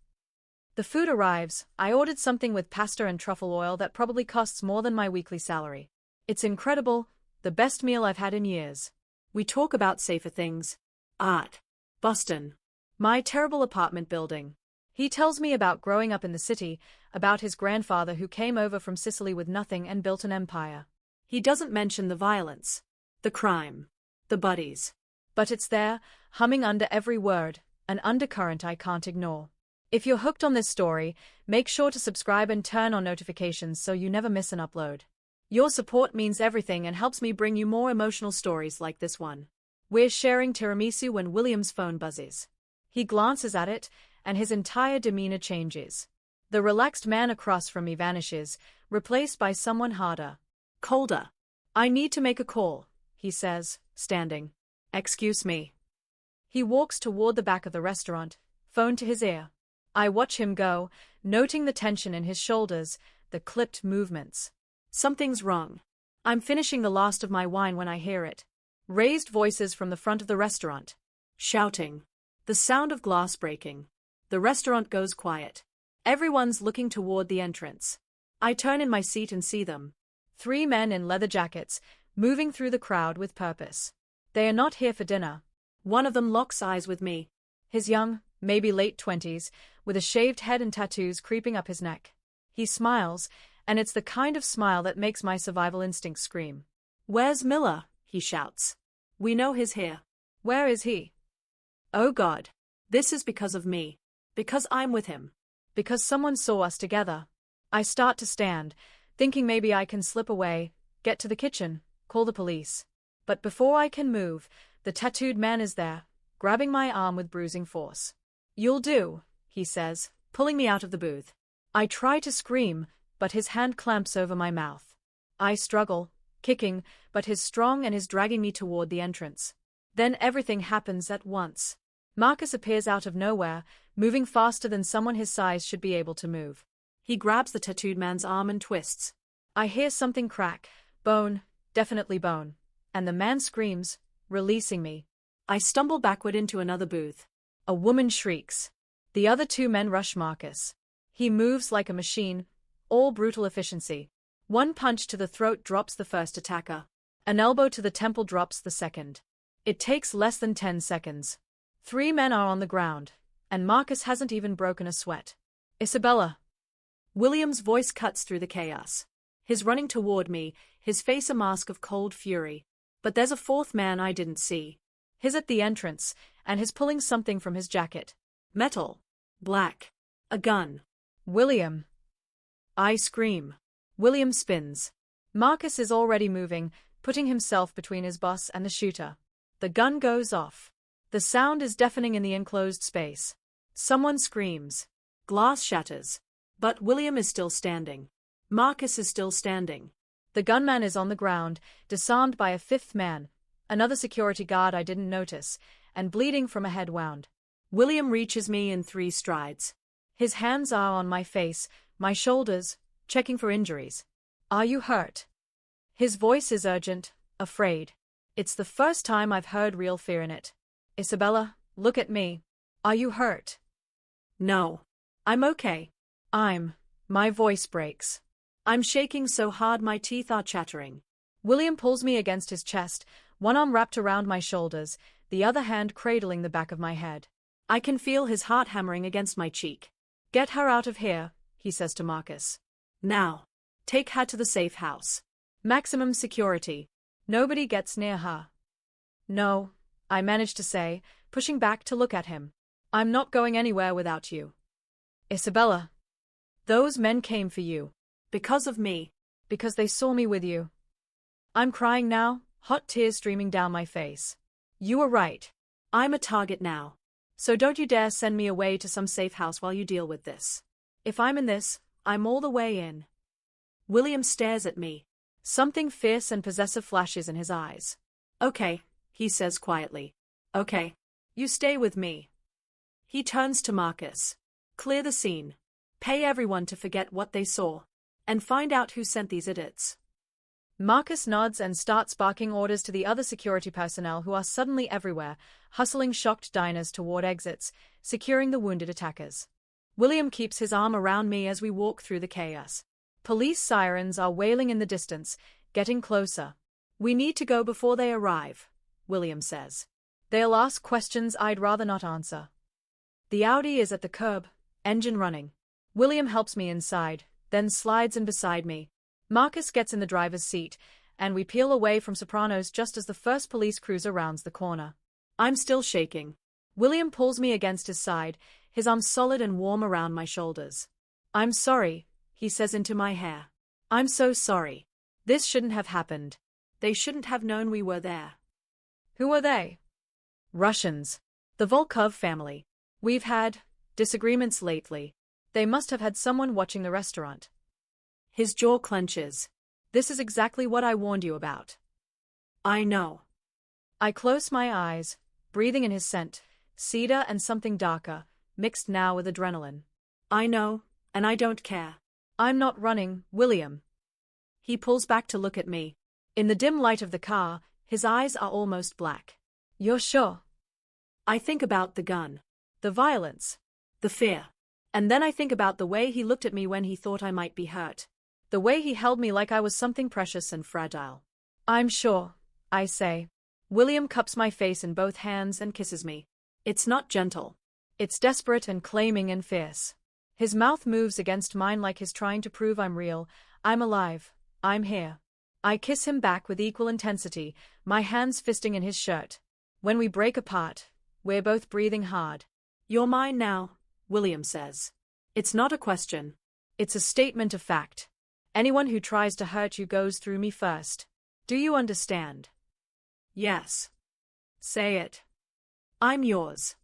The food arrives. I ordered something with pasta and truffle oil that probably costs more than my weekly salary. It's incredible, the best meal I've had in years. We talk about safer things. Art. Boston. My terrible apartment building. He tells me about growing up in the city, about his grandfather who came over from Sicily with nothing and built an empire. He doesn't mention the violence, the crime, the buddies. But it's there, humming under every word, an undercurrent I can't ignore. If you're hooked on this story, make sure to subscribe and turn on notifications so you never miss an upload. Your support means everything and helps me bring you more emotional stories like this one. We're sharing tiramisu when William's phone buzzes. He glances at it, and his entire demeanor changes. The relaxed man across from me vanishes, replaced by someone harder, colder. I need to make a call, he says, standing. Excuse me. He walks toward the back of the restaurant, phone to his ear. I watch him go, noting the tension in his shoulders, the clipped movements. Something's wrong. I'm finishing the last of my wine when I hear it. Raised voices from the front of the restaurant. Shouting. The sound of glass breaking. The restaurant goes quiet. Everyone's looking toward the entrance. I turn in my seat and see them. 3 men in leather jackets, moving through the crowd with purpose. They are not here for dinner. One of them locks eyes with me. He's young, maybe late 20s, with a shaved head and tattoos creeping up his neck. He smiles, and it's the kind of smile that makes my survival instinct scream. Where's Miller? He shouts. We know he's here. Where is he? Oh God. This is because of me. Because I'm with him. Because someone saw us together. I start to stand, thinking maybe I can slip away, get to the kitchen, call the police. But before I can move, the tattooed man is there, grabbing my arm with bruising force. You'll do, he says, pulling me out of the booth. I try to scream, but his hand clamps over my mouth. I struggle, kicking, but he's strong and is dragging me toward the entrance. Then everything happens at once. Marcus appears out of nowhere, moving faster than someone his size should be able to move. He grabs the tattooed man's arm and twists. I hear something crack, bone, definitely bone, and the man screams, releasing me. I stumble backward into another booth. A woman shrieks. The other 2 men rush Marcus. He moves like a machine, all brutal efficiency. One punch to the throat drops the first attacker. An elbow to the temple drops the second. It takes less than 10 seconds. 3 men are on the ground, and Marcus hasn't even broken a sweat. Isabella. William's voice cuts through the chaos. He's running toward me, his face a mask of cold fury. But there's a 4th man I didn't see. He's at the entrance, and he's pulling something from his jacket. Metal. Black. A gun. William. I scream. William spins. Marcus is already moving, putting himself between his boss and the shooter. The gun goes off. The sound is deafening in the enclosed space. Someone screams. Glass shatters. But William is still standing. Marcus is still standing. The gunman is on the ground, disarmed by a 5th man, another security guard I didn't notice, and bleeding from a head wound. William reaches me in 3 strides. His hands are on my face, my shoulders, checking for injuries. Are you hurt? His voice is urgent, afraid. It's the first time I've heard real fear in it. Isabella, look at me. Are you hurt? No. I'm okay. My voice breaks. I'm shaking so hard my teeth are chattering. William pulls me against his chest, one arm wrapped around my shoulders, the other hand cradling the back of my head. I can feel his heart hammering against my cheek. Get her out of here, he says to Marcus. Now. Take her to the safe house. Maximum security. Nobody gets near her. No, I manage to say, pushing back to look at him. I'm not going anywhere without you. Isabella. Those men came for you. Because of me. Because they saw me with you. I'm crying now, hot tears streaming down my face. You were right. I'm a target now. So don't you dare send me away to some safe house while you deal with this. If I'm in this, I'm all the way in. William stares at me. Something fierce and possessive flashes in his eyes. Okay, he says quietly. Okay. You stay with me. He turns to Marcus. Clear the scene. Pay everyone to forget what they saw. And find out who sent these idiots. Marcus nods and starts barking orders to the other security personnel who are suddenly everywhere, hustling shocked diners toward exits, securing the wounded attackers. William keeps his arm around me as we walk through the chaos. Police sirens are wailing in the distance, getting closer. We need to go before they arrive, William says. They'll ask questions I'd rather not answer. The Audi is at the curb, engine running. William helps me inside, then slides in beside me. Marcus gets in the driver's seat, and we peel away from Sopranos just as the first police cruiser rounds the corner. I'm still shaking. William pulls me against his side, his arms solid and warm around my shoulders. I'm sorry, he says into my hair. I'm so sorry. This shouldn't have happened. They shouldn't have known we were there. Who are they? Russians. The Volkov family. We've had disagreements lately. They must have had someone watching the restaurant. His jaw clenches. This is exactly what I warned you about. I know. I close my eyes, breathing in his scent, cedar and something darker, mixed now with adrenaline. I know, and I don't care. I'm not running, William. He pulls back to look at me. In the dim light of the car, his eyes are almost black. You're sure? I think about the gun. The violence. The fear. And then I think about the way he looked at me when he thought I might be hurt. The way he held me like I was something precious and fragile. I'm sure, I say. William cups my face in both hands and kisses me. It's not gentle. It's desperate and claiming and fierce. His mouth moves against mine like he's trying to prove I'm real, I'm alive, I'm here. I kiss him back with equal intensity, my hands fisting in his shirt. When we break apart, we're both breathing hard. You're mine now, William says. It's not a question. It's a statement of fact. Anyone who tries to hurt you goes through me first. Do you understand? Yes. Say it. I'm yours.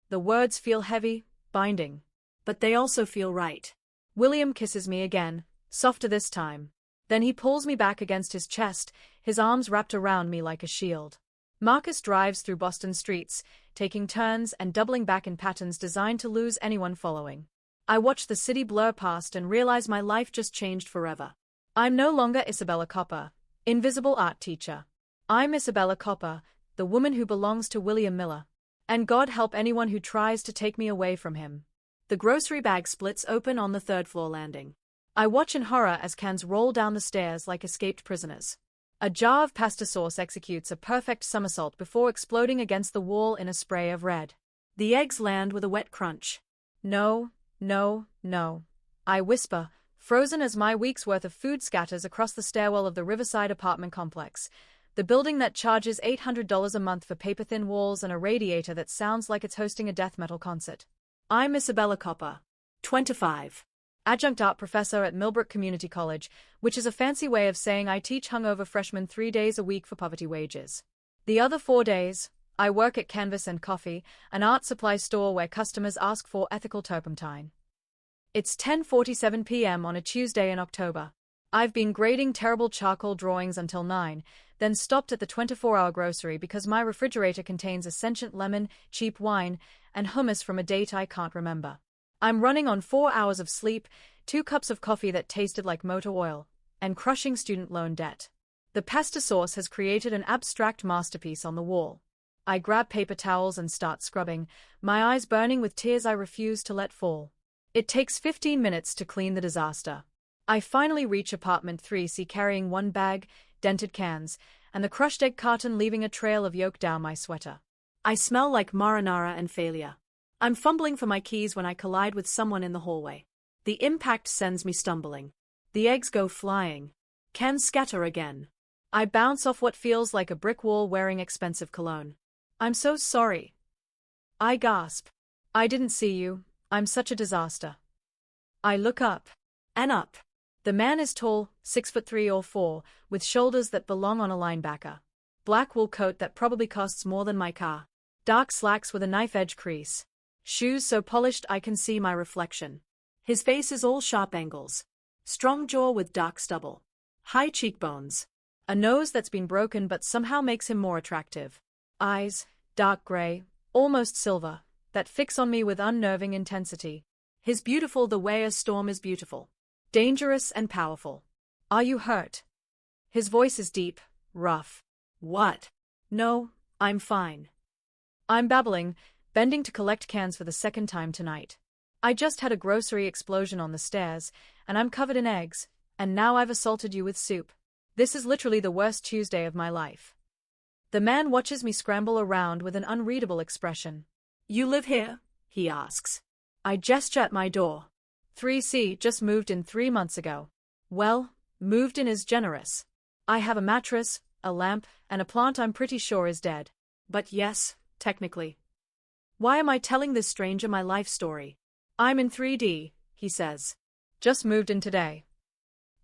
The words feel heavy, binding. But they also feel right. William kisses me again, softer this time. Then he pulls me back against his chest, his arms wrapped around me like a shield. Marcus drives through Boston streets, taking turns and doubling back in patterns designed to lose anyone following. I watch the city blur past and realize my life just changed forever. I'm no longer Isabella Copper, invisible art teacher. I'm Isabella Copper, the woman who belongs to William Miller. And God help anyone who tries to take me away from him. The grocery bag splits open on the third-floor landing. I watch in horror as cans roll down the stairs like escaped prisoners. A jar of pasta sauce executes a perfect somersault before exploding against the wall in a spray of red. The eggs land with a wet crunch. No, no, no. I whisper, frozen as my week's worth of food scatters across the stairwell of the Riverside Apartment Complex, the building that charges $800 a month for paper-thin walls and a radiator that sounds like it's hosting a death metal concert. I'm Isabella Copper, 25. Adjunct art professor at Millbrook Community College, which is a fancy way of saying I teach hungover freshmen 3 days a week for poverty wages. The other 4 days, I work at Canvas and Coffee, an art supply store where customers ask for ethical turpentine. It's 10:47 p.m. on a Tuesday in October. I've been grading terrible charcoal drawings until 9, then stopped at the 24-hour grocery because my refrigerator contains a sentient lemon, cheap wine, and hummus from a date I can't remember. I'm running on 4 hours of sleep, 2 cups of coffee that tasted like motor oil, and crushing student loan debt. The pasta sauce has created an abstract masterpiece on the wall. I grab paper towels and start scrubbing, my eyes burning with tears I refuse to let fall. It takes 15 minutes to clean the disaster. I finally reach apartment 3C carrying 1 bag, dented cans, and the crushed egg carton leaving a trail of yolk down my sweater. I smell like marinara and failure. I'm fumbling for my keys when I collide with someone in the hallway. The impact sends me stumbling. The eggs go flying. Cans scatter again. I bounce off what feels like a brick wall wearing expensive cologne. I'm so sorry. I gasp. I didn't see you. I'm such a disaster. I look up. And up. The man is tall, 6'3" or 4, with shoulders that belong on a linebacker. Black wool coat that probably costs more than my car. Dark slacks with a knife-edge crease. Shoes so polished I can see my reflection. His face is all sharp angles. Strong jaw with dark stubble. High cheekbones. A nose that's been broken but somehow makes him more attractive. Eyes, dark gray, almost silver, that fix on me with unnerving intensity. He's beautiful the way a storm is beautiful. Dangerous and powerful. Are you hurt? His voice is deep, rough. What? No, I'm fine. I'm babbling, bending to collect cans for the second time tonight. I just had a grocery explosion on the stairs, and I'm covered in eggs, and now I've assaulted you with soup. This is literally the worst Tuesday of my life. The man watches me scramble around with an unreadable expression. You live here? He asks. I gesture at my door. 3C just moved in 3 months ago. Well, moved in is generous. I have a mattress, a lamp, and a plant I'm pretty sure is dead. But yes, technically. Why am I telling this stranger my life story? I'm in 3D, he says. Just moved in today.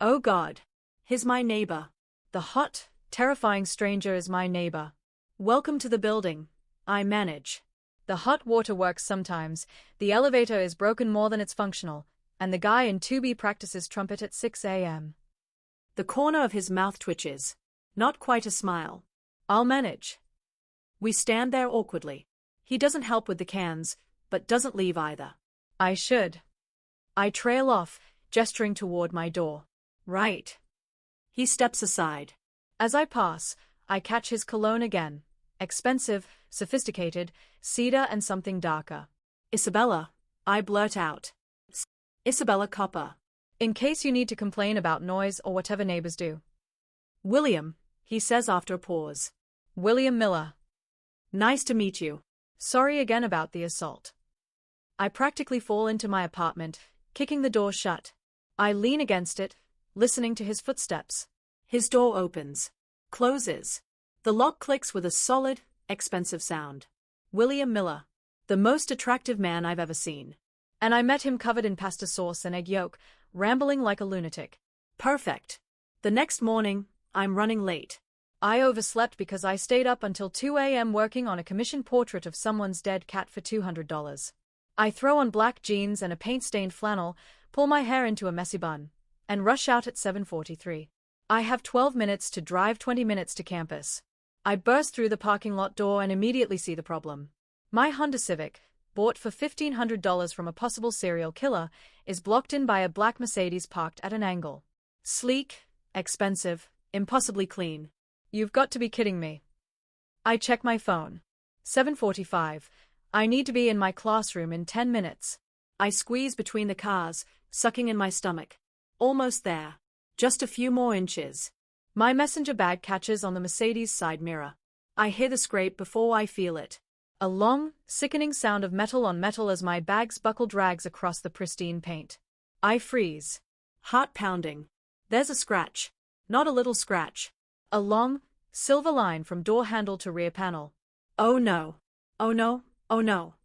Oh God. He's my neighbor. The hot, terrifying stranger is my neighbor. Welcome to the building. I manage. The hot water works sometimes, the elevator is broken more than it's functional, and the guy in 2B practices trumpet at 6 a.m. The corner of his mouth twitches. Not quite a smile. I'll manage. We stand there awkwardly. He doesn't help with the cans, but doesn't leave either. I should. I trail off, gesturing toward my door. Right. He steps aside. As I pass, I catch his cologne again. Expensive, sophisticated, cedar and something darker. Isabella, I blurt out. Isabella Copper. In case you need to complain about noise or whatever neighbors do. William, he says after a pause. William Miller. Nice to meet you. Sorry again about the assault. I practically fall into my apartment, kicking the door shut. I lean against it, listening to his footsteps. His door opens. Closes. The lock clicks with a solid, expensive sound. William Miller. The most attractive man I've ever seen. And I met him covered in pasta sauce and egg yolk, rambling like a lunatic. Perfect. The next morning, I'm running late. I overslept because I stayed up until 2 a.m. working on a commissioned portrait of someone's dead cat for $200. I throw on black jeans and a paint-stained flannel, pull my hair into a messy bun, and rush out at 7:43. I have 12 minutes to drive 20 minutes to campus. I burst through the parking lot door and immediately see the problem. My Honda Civic, bought for $1,500 from a possible serial killer, is blocked in by a black Mercedes parked at an angle. Sleek, expensive, impossibly clean. You've got to be kidding me. I check my phone. 7:45. I need to be in my classroom in 10 minutes. I squeeze between the cars, sucking in my stomach. Almost there. Just a few more inches. My messenger bag catches on the Mercedes side mirror. I hear the scrape before I feel it. A long, sickening sound of metal on metal as my bag's buckle drags across the pristine paint. I freeze. Heart pounding. There's a scratch. Not a little scratch. A long, silver line from door handle to rear panel. Oh no. Oh no. Oh no.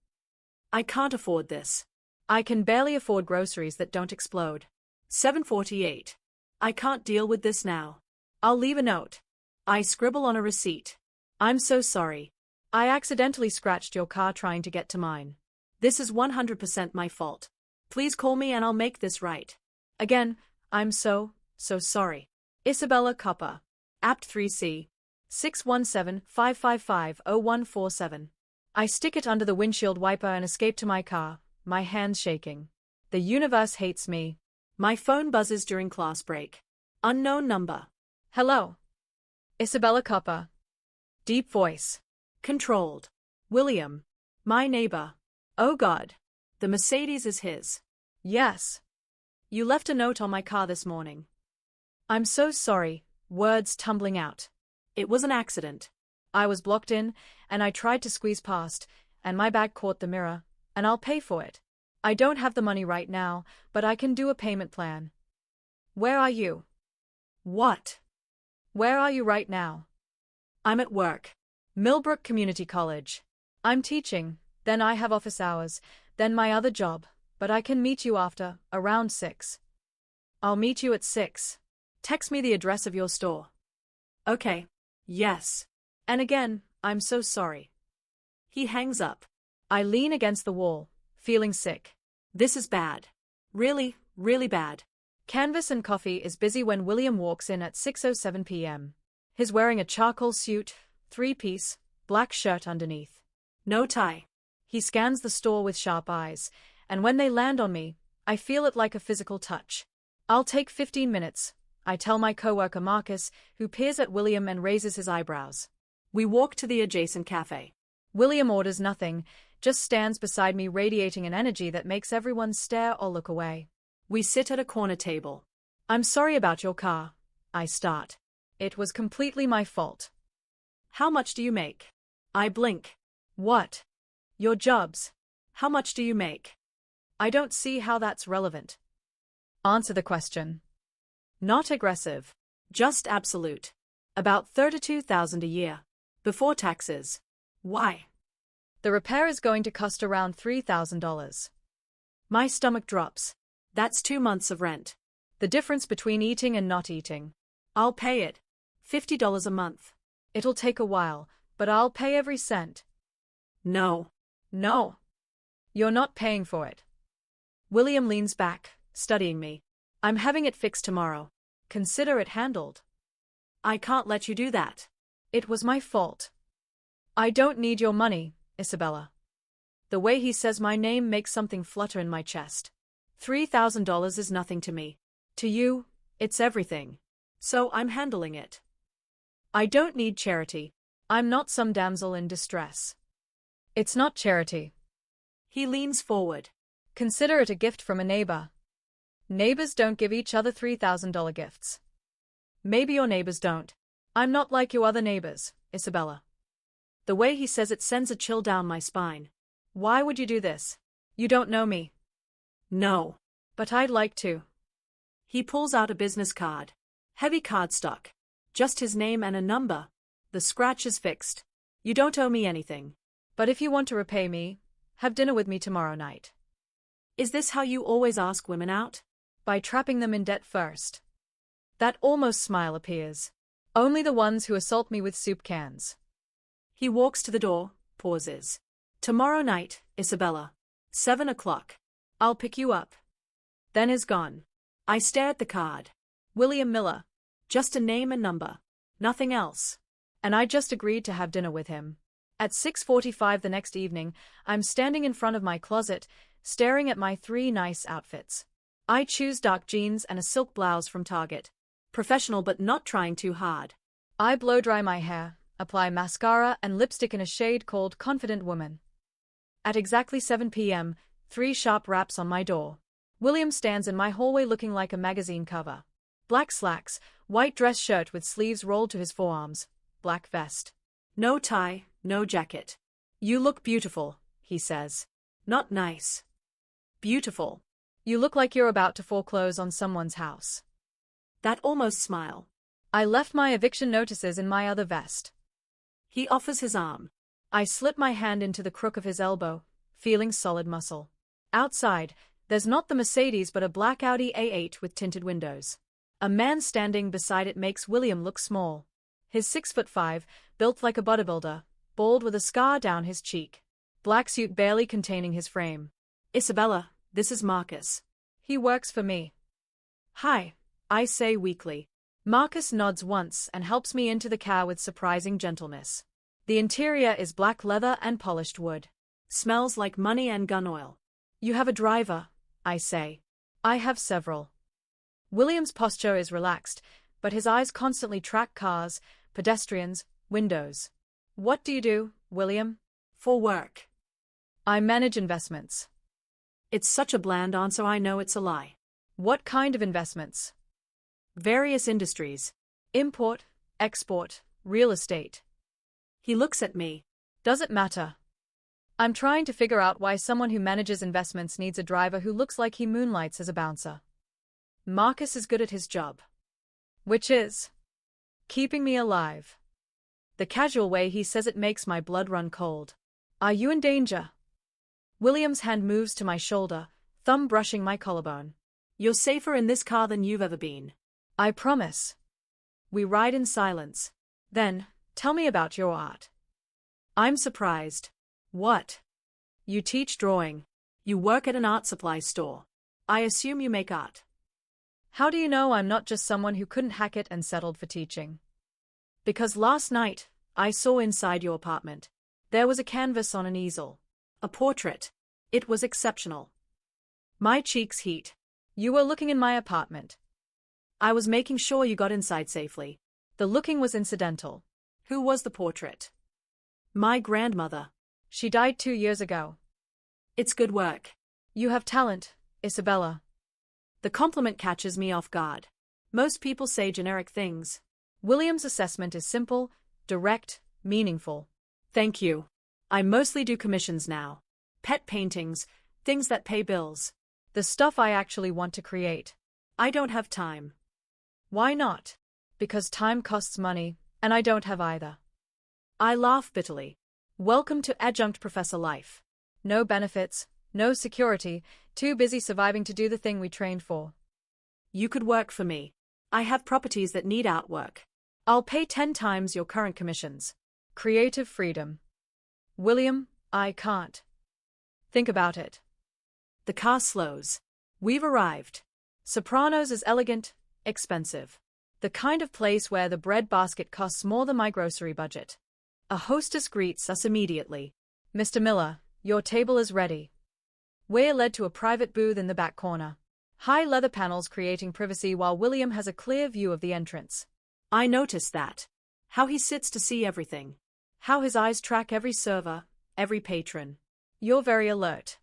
I can't afford this. I can barely afford groceries that don't explode. 7:48. I can't deal with this now. I'll leave a note. I scribble on a receipt. I'm so sorry. I accidentally scratched your car trying to get to mine. This is 100% my fault. Please call me and I'll make this right. Again, I'm so sorry. Isabella Copper. Apt 3C. 617-555-0147. I stick it under the windshield wiper and escape to my car, my hands shaking. The universe hates me. My phone buzzes during class break. Unknown number. Hello. Isabella Copper. Deep voice. Controlled. William. My neighbor. Oh God. The Mercedes is his. Yes. You left a note on my car this morning. I'm so sorry, words tumbling out. It was an accident. I was blocked in, and I tried to squeeze past, and my bag caught the mirror, and I'll pay for it. I don't have the money right now, but I can do a payment plan. Where are you? What? Where are you right now? I'm at work. Millbrook Community College. I'm teaching, then I have office hours, then my other job, but I can meet you after, around 6. I'll meet you at 6. Text me the address of your store. Okay. Yes. And again, I'm so sorry. He hangs up. I lean against the wall, feeling sick. This is bad. Really, really bad. Canvas and Coffee is busy when William walks in at 6:07 p.m. He's wearing a charcoal suit, 3-piece, black shirt underneath. No tie. He scans the store with sharp eyes, and when they land on me, I feel it like a physical touch. I'll take 15 minutes, I tell my coworker Marcus, who peers at William and raises his eyebrows. We walk to the adjacent cafe. William orders nothing, just stands beside me radiating an energy that makes everyone stare or look away. We sit at a corner table. I'm sorry about your car, I start. It was completely my fault. How much do you make? I blink. What? Your jobs. How much do you make? I don't see how that's relevant. Answer the question. Not aggressive. Just absolute. About 32,000 a year. Before taxes. Why? The repair is going to cost around $3,000. My stomach drops. That's 2 months of rent. The difference between eating and not eating. I'll pay it. $50 a month. It'll take a while, but I'll pay every cent. No. No. You're not paying for it. William leans back, studying me. I'm having it fixed tomorrow. Consider it handled. I can't let you do that. It was my fault. I don't need your money, Isabella. The way he says my name makes something flutter in my chest. $3,000 is nothing to me. To you, it's everything. So I'm handling it. I don't need charity. I'm not some damsel in distress. It's not charity. He leans forward. Consider it a gift from a neighbor. Neighbors don't give each other $3,000 gifts. Maybe your neighbors don't. I'm not like your other neighbors, Isabella. The way he says it sends a chill down my spine. Why would you do this? You don't know me. No. But I'd like to. He pulls out a business card. Heavy cardstock. Just his name and a number. The scratch is fixed. You don't owe me anything. But if you want to repay me, have dinner with me tomorrow night. Is this how you always ask women out? By trapping them in debt first. That almost smile appears. Only the ones who assault me with soup cans. He walks to the door, pauses. Tomorrow night, Isabella. 7 o'clock. I'll pick you up. Then is gone. I stare at the card. William Miller. Just a name and number. Nothing else. And I just agreed to have dinner with him. At 6:45 the next evening, I'm standing in front of my closet, staring at my 3 nice outfits. I choose dark jeans and a silk blouse from Target. Professional but not trying too hard. I blow dry my hair, apply mascara and lipstick in a shade called Confident Woman. At exactly 7 p.m., 3 sharp raps on my door. William stands in my hallway looking like a magazine cover. Black slacks, white dress shirt with sleeves rolled to his forearms, black vest. No tie, no jacket. You look beautiful, he says. Not nice. Beautiful. You look like you're about to foreclose on someone's house. That almost smile. I left my eviction notices in my other vest. He offers his arm. I slip my hand into the crook of his elbow, feeling solid muscle. Outside, there's not the Mercedes but a black Audi A8 with tinted windows. A man standing beside it makes William look small. He's 6'5", built like a bodybuilder, bald with a scar down his cheek. Black suit barely containing his frame. Isabella, this is Marcus. He works for me. Hi, I say weakly. Marcus nods once and helps me into the car with surprising gentleness. The interior is black leather and polished wood. Smells like money and gun oil. You have a driver, I say. I have several. William's posture is relaxed, but his eyes constantly track cars, pedestrians, windows. What do you do, William? For work. I manage investments. It's such a bland answer, I know it's a lie. What kind of investments? Various industries. Import, export, real estate. He looks at me. Does it matter? I'm trying to figure out why someone who manages investments needs a driver who looks like he moonlights as a bouncer. Marcus is good at his job. Which is? Keeping me alive. The casual way he says it makes my blood run cold. Are you in danger? William's hand moves to my shoulder, thumb brushing my collarbone. You're safer in this car than you've ever been. I promise. We ride in silence. Then, tell me about your art. I'm surprised. What? You teach drawing. You work at an art supply store. I assume you make art. How do you know I'm not just someone who couldn't hack it and settled for teaching? Because last night, I saw inside your apartment. There was a canvas on an easel. A portrait. It was exceptional. My cheeks heat. You were looking in my apartment. I was making sure you got inside safely. The looking was incidental. Who was the portrait? My grandmother. She died 2 years ago. It's good work. You have talent, Isabella. The compliment catches me off guard. Most people say generic things. William's assessment is simple, direct, Meaningful. Thank you. I mostly do commissions now. Pet paintings, things that pay bills. The stuff I actually want to create. I don't have time. Why not? Because time costs money, and I don't have either. I laugh bitterly. Welcome to adjunct professor life. No benefits, no security, too busy surviving to do the thing we trained for. You could work for me. I have properties that need artwork. I'll pay 10 times your current commissions. Creative freedom. William, I can't. Think about it. The car slows. We've arrived. Sopranos is elegant, expensive. The kind of place where the bread basket costs more than my grocery budget. A hostess greets us immediately. Mr. Miller, your table is ready. We're led to a private booth in the back corner. High leather panels creating privacy while William has a clear view of the entrance. I notice that. How he sits to see everything. How his eyes track every server, every patron. You're very alert.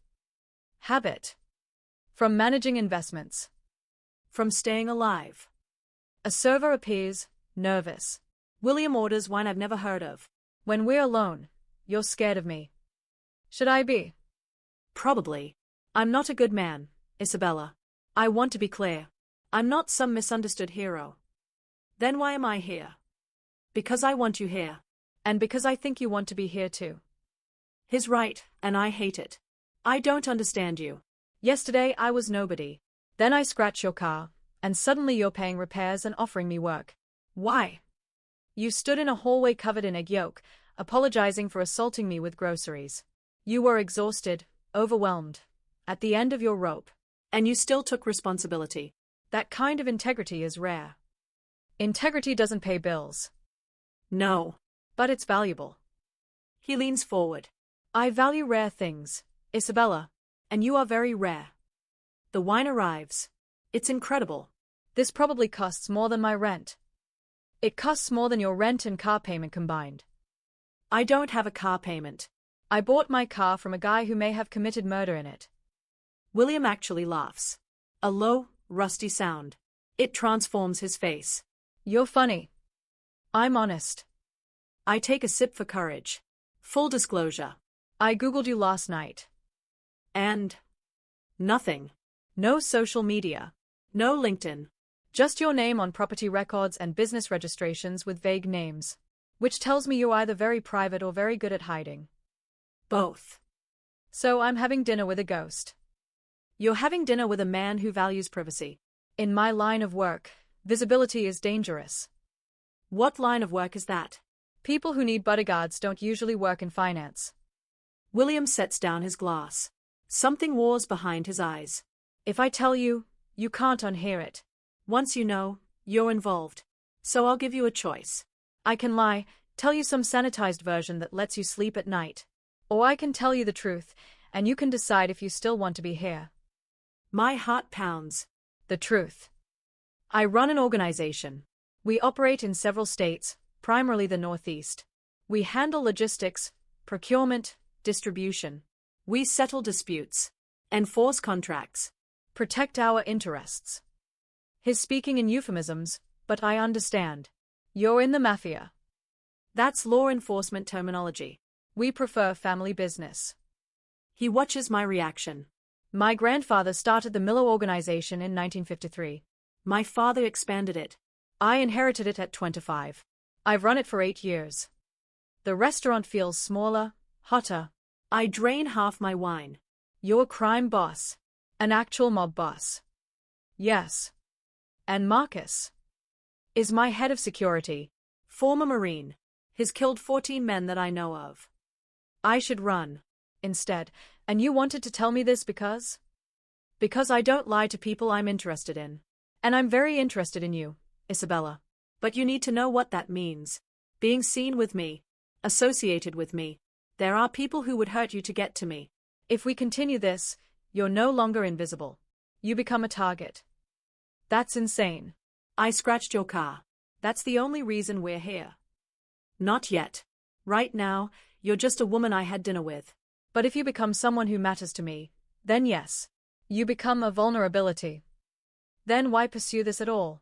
Habit. From managing investments. From staying alive. A server appears, nervous. William orders wine I've never heard of. When we're alone, you're scared of me. Should I be? Probably. I'm not a good man, Isabella. I want to be clear. I'm not some misunderstood hero. Then why am I here? Because I want you here. And because I think you want to be here too. He's right, and I hate it. I don't understand you. Yesterday I was nobody. Then I scratched your car, and suddenly you're paying repairs and offering me work. Why? You stood in a hallway covered in egg yolk, apologizing for assaulting me with groceries. You were exhausted, overwhelmed, at the end of your rope. And you still took responsibility. That kind of integrity is rare. Integrity doesn't pay bills. No. But it's valuable. He leans forward. I value rare things, Isabella. And you are very rare. The wine arrives. It's incredible. This probably costs more than my rent. It costs more than your rent and car payment combined. I don't have a car payment. I bought my car from a guy who may have committed murder in it. William actually laughs. A low, rusty sound. It transforms his face. You're funny. I'm honest. I take a sip for courage. Full disclosure. I Googled you last night. And? Nothing. No social media. No LinkedIn. Just your name on property records and business registrations with vague names. Which tells me you're either very private or very good at hiding. Both. So I'm having dinner with a ghost. You're having dinner with a man who values privacy. In my line of work, visibility is dangerous. What line of work is that? People who need bodyguards don't usually work in finance. William sets down his glass. Something wars behind his eyes. If I tell you, you can't unhear it. Once you know, you're involved. So I'll give you a choice. I can lie, tell you some sanitized version that lets you sleep at night. Or I can tell you the truth, and you can decide if you still want to be here. My heart pounds. The truth. I run an organization. We operate in several states, primarily the Northeast. We handle logistics, procurement, distribution. We settle disputes. Enforce contracts. Protect our interests. He's speaking in euphemisms, but I understand. You're in the Mafia. That's law enforcement terminology. We prefer family business. He watches my reaction. My grandfather started the Miller Organization in 1953. My father expanded it. I inherited it at 25. I've run it for 8 years. The restaurant feels smaller, hotter. I drain half my wine. You're a crime boss. An actual mob boss. Yes. And Marcus is my head of security. Former Marine. He's killed 14 men that I know of. I should run instead. And you wanted to tell me this because? Because I don't lie to people I'm interested in. And I'm very interested in you, Isabella. But you need to know what that means. Being seen with me. Associated with me. There are people who would hurt you to get to me. If we continue this, you're no longer invisible. You become a target. That's insane. I scratched your car. That's the only reason we're here. Not yet. Right now, you're just a woman I had dinner with. But if you become someone who matters to me, then yes. You become a vulnerability. Then why pursue this at all?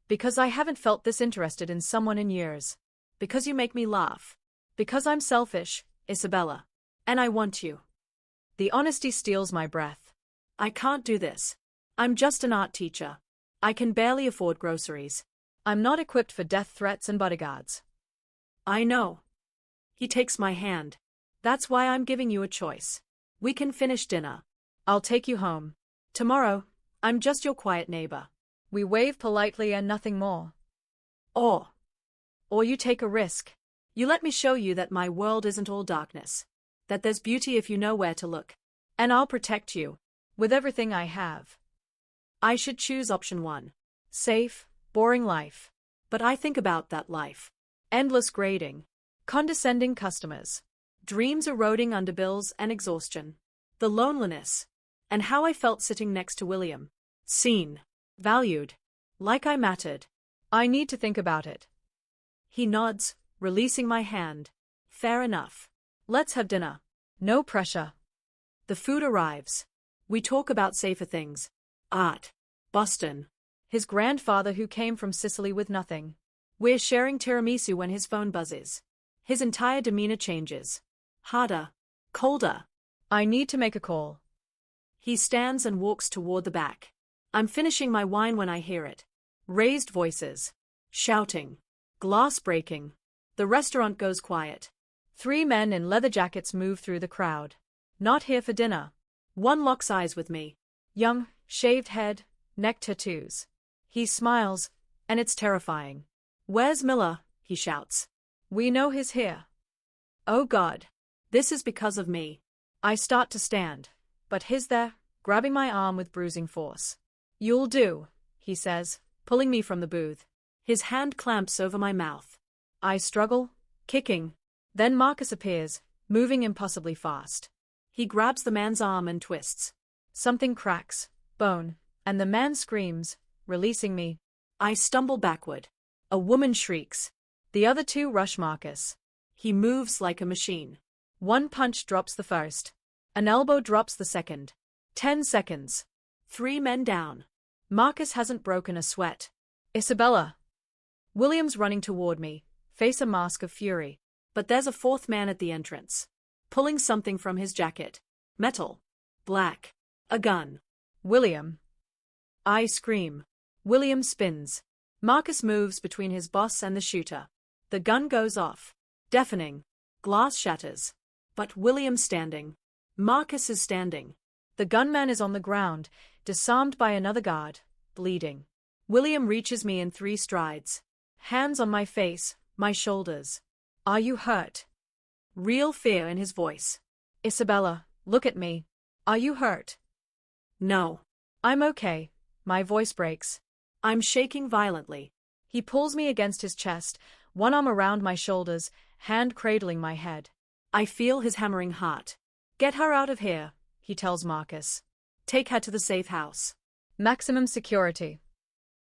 Because I haven't felt this interested in someone in years. Because you make me laugh. Because I'm selfish, Isabella. And I want you. The honesty steals my breath. I can't do this. I'm just an art teacher. I can barely afford groceries. I'm not equipped for death threats and bodyguards. I know. He takes my hand. That's why I'm giving you a choice. We can finish dinner. I'll take you home. Tomorrow, I'm just your quiet neighbor. We wave politely and nothing more. Or you take a risk. You let me show you that my world isn't all darkness. That there's beauty if you know where to look. And I'll protect you. With everything I have. I should choose option 1. Safe, boring life. But I think about that life. Endless grading. Condescending customers. Dreams eroding under bills and exhaustion. The loneliness. And how I felt sitting next to William. Seen. Valued. Like I mattered. I need to think about it. He nods, releasing my hand. Fair enough. Let's have dinner. No pressure. The food arrives. We talk about safer things. Art. Boston. His grandfather who came from Sicily with nothing. We're sharing tiramisu when his phone buzzes. His entire demeanor changes. Harder. Colder. I need to make a call. He stands and walks toward the back. I'm finishing my wine when I hear it. Raised voices. Shouting. Glass breaking. The restaurant goes quiet. 3 men in leather jackets move through the crowd. Not here for dinner. One locks eyes with me. Young, shaved head, neck tattoos. He smiles, and it's terrifying. Where's Miller? He shouts. We know he's here. Oh God. This is because of me. I start to stand, but he's there, grabbing my arm with bruising force. You'll do, he says, pulling me from the booth. His hand clamps over my mouth. I struggle, kicking. Then Marcus appears, moving impossibly fast. He grabs the man's arm and twists. Something cracks, bone, and the man screams, releasing me. I stumble backward. A woman shrieks. The other 2 rush Marcus. He moves like a machine. 1 punch drops the first. An elbow drops the second. 10 seconds. 3 men down. Marcus hasn't broken a sweat. Isabella. William's running toward me, face a mask of fury. But there's a 4th man at the entrance. Pulling something from his jacket. Metal. Black. A gun. William. I scream. William spins. Marcus moves between his boss and the shooter. The gun goes off. Deafening. Glass shatters. But William's standing. Marcus is standing. The gunman is on the ground, disarmed by another guard, bleeding. William reaches me in 3 strides. Hands on my face, my shoulders. Are you hurt? Real fear in his voice. Isabella, look at me. Are you hurt? No. I'm okay. My voice breaks. I'm shaking violently. He pulls me against his chest, one arm around my shoulders, hand cradling my head. I feel his hammering heart. Get her out of here, he tells Marcus. Take her to the safe house. Maximum security.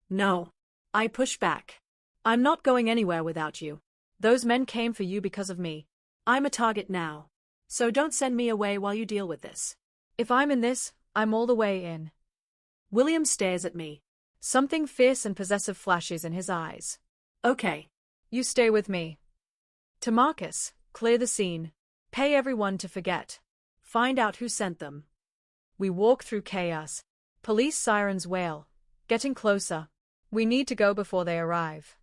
No. I push back. I'm not going anywhere without you. Those men came for you because of me. I'm a target now. So don't send me away while you deal with this. If I'm in this, I'm all the way in. William stares at me. Something fierce and possessive flashes in his eyes. Okay. You stay with me. To Marcus, clear the scene. Pay everyone to forget. Find out who sent them. We walk through chaos. Police sirens wail. Getting closer. We need to go before they arrive.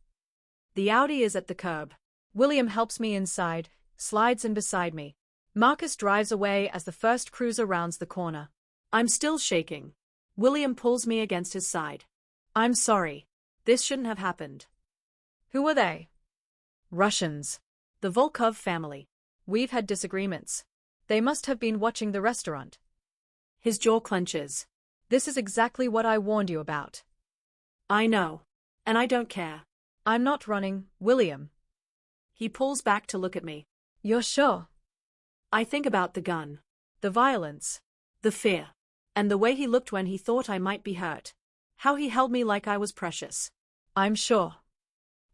The Audi is at the curb. William helps me inside, slides in beside me. Marcus drives away as the first cruiser rounds the corner. I'm still shaking. William pulls me against his side. I'm sorry. This shouldn't have happened. Who are they? Russians. The Volkov family. We've had disagreements. They must have been watching the restaurant. His jaw clenches. This is exactly what I warned you about. I know. And I don't care. I'm not running, William. He pulls back to look at me. You're sure? I think about the gun. The violence. The fear. And the way he looked when he thought I might be hurt. How he held me like I was precious. I'm sure.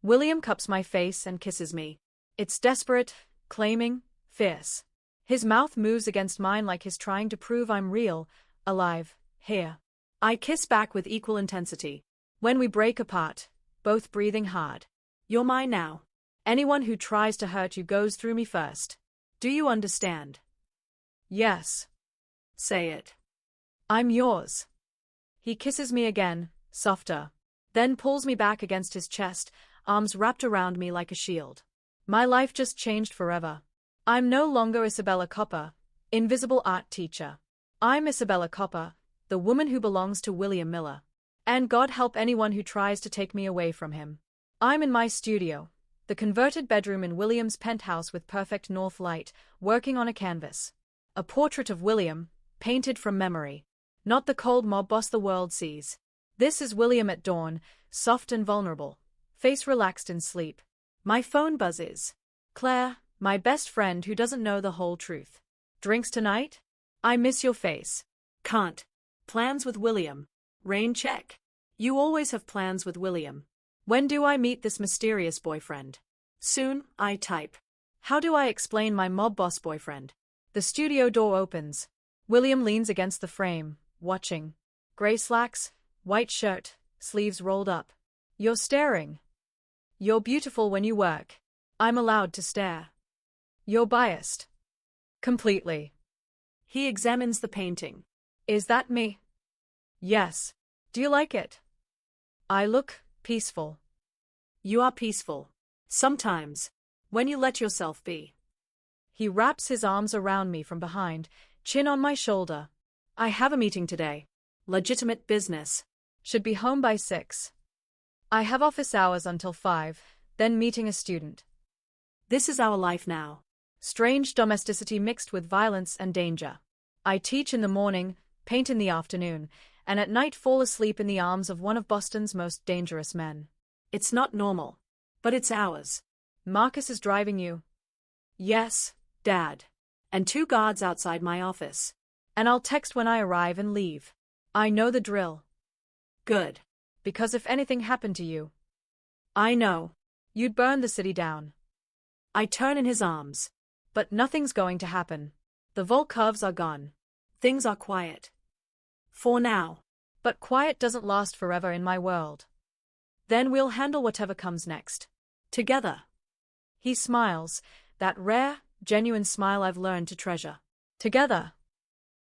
William cups my face and kisses me. It's desperate, claiming, fierce. His mouth moves against mine like he's trying to prove I'm real, alive, here. I kiss back with equal intensity. When we break apart, both breathing hard. You're mine now. Anyone who tries to hurt you goes through me first. Do you understand? Yes. Say it. I'm yours. He kisses me again, softer, then pulls me back against his chest, arms wrapped around me like a shield. My life just changed forever. I'm no longer Isabella Copper, invisible art teacher. I'm Isabella Copper, the woman who belongs to William Miller. And God help anyone who tries to take me away from him. I'm in my studio, the converted bedroom in William's penthouse with perfect north light, working on a canvas. A portrait of William, painted from memory. Not the cold mob boss the world sees. This is William at dawn, soft and vulnerable, face relaxed in sleep. My phone buzzes. Claire, my best friend who doesn't know the whole truth. Drinks tonight? I miss your face. Can't. Plans with William. Rain check. You always have plans with William. When do I meet this mysterious boyfriend? Soon, I type. How do I explain my mob boss boyfriend? The studio door opens. William leans against the frame, watching. Gray slacks, white shirt, sleeves rolled up. You're staring. You're beautiful when you work. I'm allowed to stare. You're biased. Completely. He examines the painting. Is that me? Yes. Do you like it? I look peaceful. You are peaceful. Sometimes. When you let yourself be. He wraps his arms around me from behind, chin on my shoulder. I have a meeting today. Legitimate business. Should be home by 6. I have office hours until 5, then meeting a student. This is our life now. Strange domesticity mixed with violence and danger. I teach in the morning, paint in the afternoon, and at night fall asleep in the arms of one of Boston's most dangerous men. It's not normal. But it's ours. Marcus is driving you? Yes, Dad. And 2 guards outside my office. And I'll text when I arrive and leave. I know the drill. Good. Because if anything happened to you, I know. You'd burn the city down. I turn in his arms. But nothing's going to happen. The Volkovs are gone. Things are quiet. For now. But quiet doesn't last forever in my world. Then we'll handle whatever comes next. Together. He smiles, that rare, genuine smile I've learned to treasure. Together.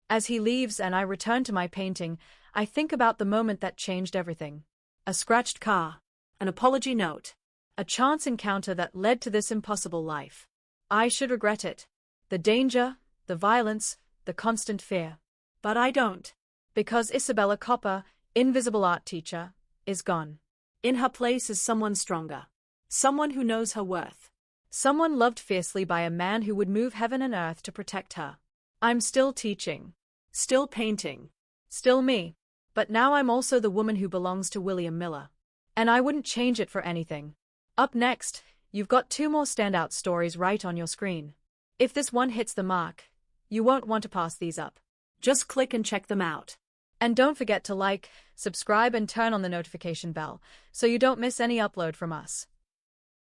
As he leaves and I return to my painting, I think about the moment that changed everything. A scratched car. An apology note. A chance encounter that led to this impossible life. I should regret it. The danger, the violence, the constant fear. But I don't. Because Isabella Copper, invisible art teacher, is gone. In her place is someone stronger. Someone who knows her worth. Someone loved fiercely by a man who would move heaven and earth to protect her. I'm still teaching. Still painting. Still me. But now I'm also the woman who belongs to William Miller. And I wouldn't change it for anything. Up next, you've got 2 more standout stories right on your screen. If this one hits the mark, you won't want to pass these up. Just click and check them out. And don't forget to like, subscribe and turn on the notification bell so you don't miss any upload from us.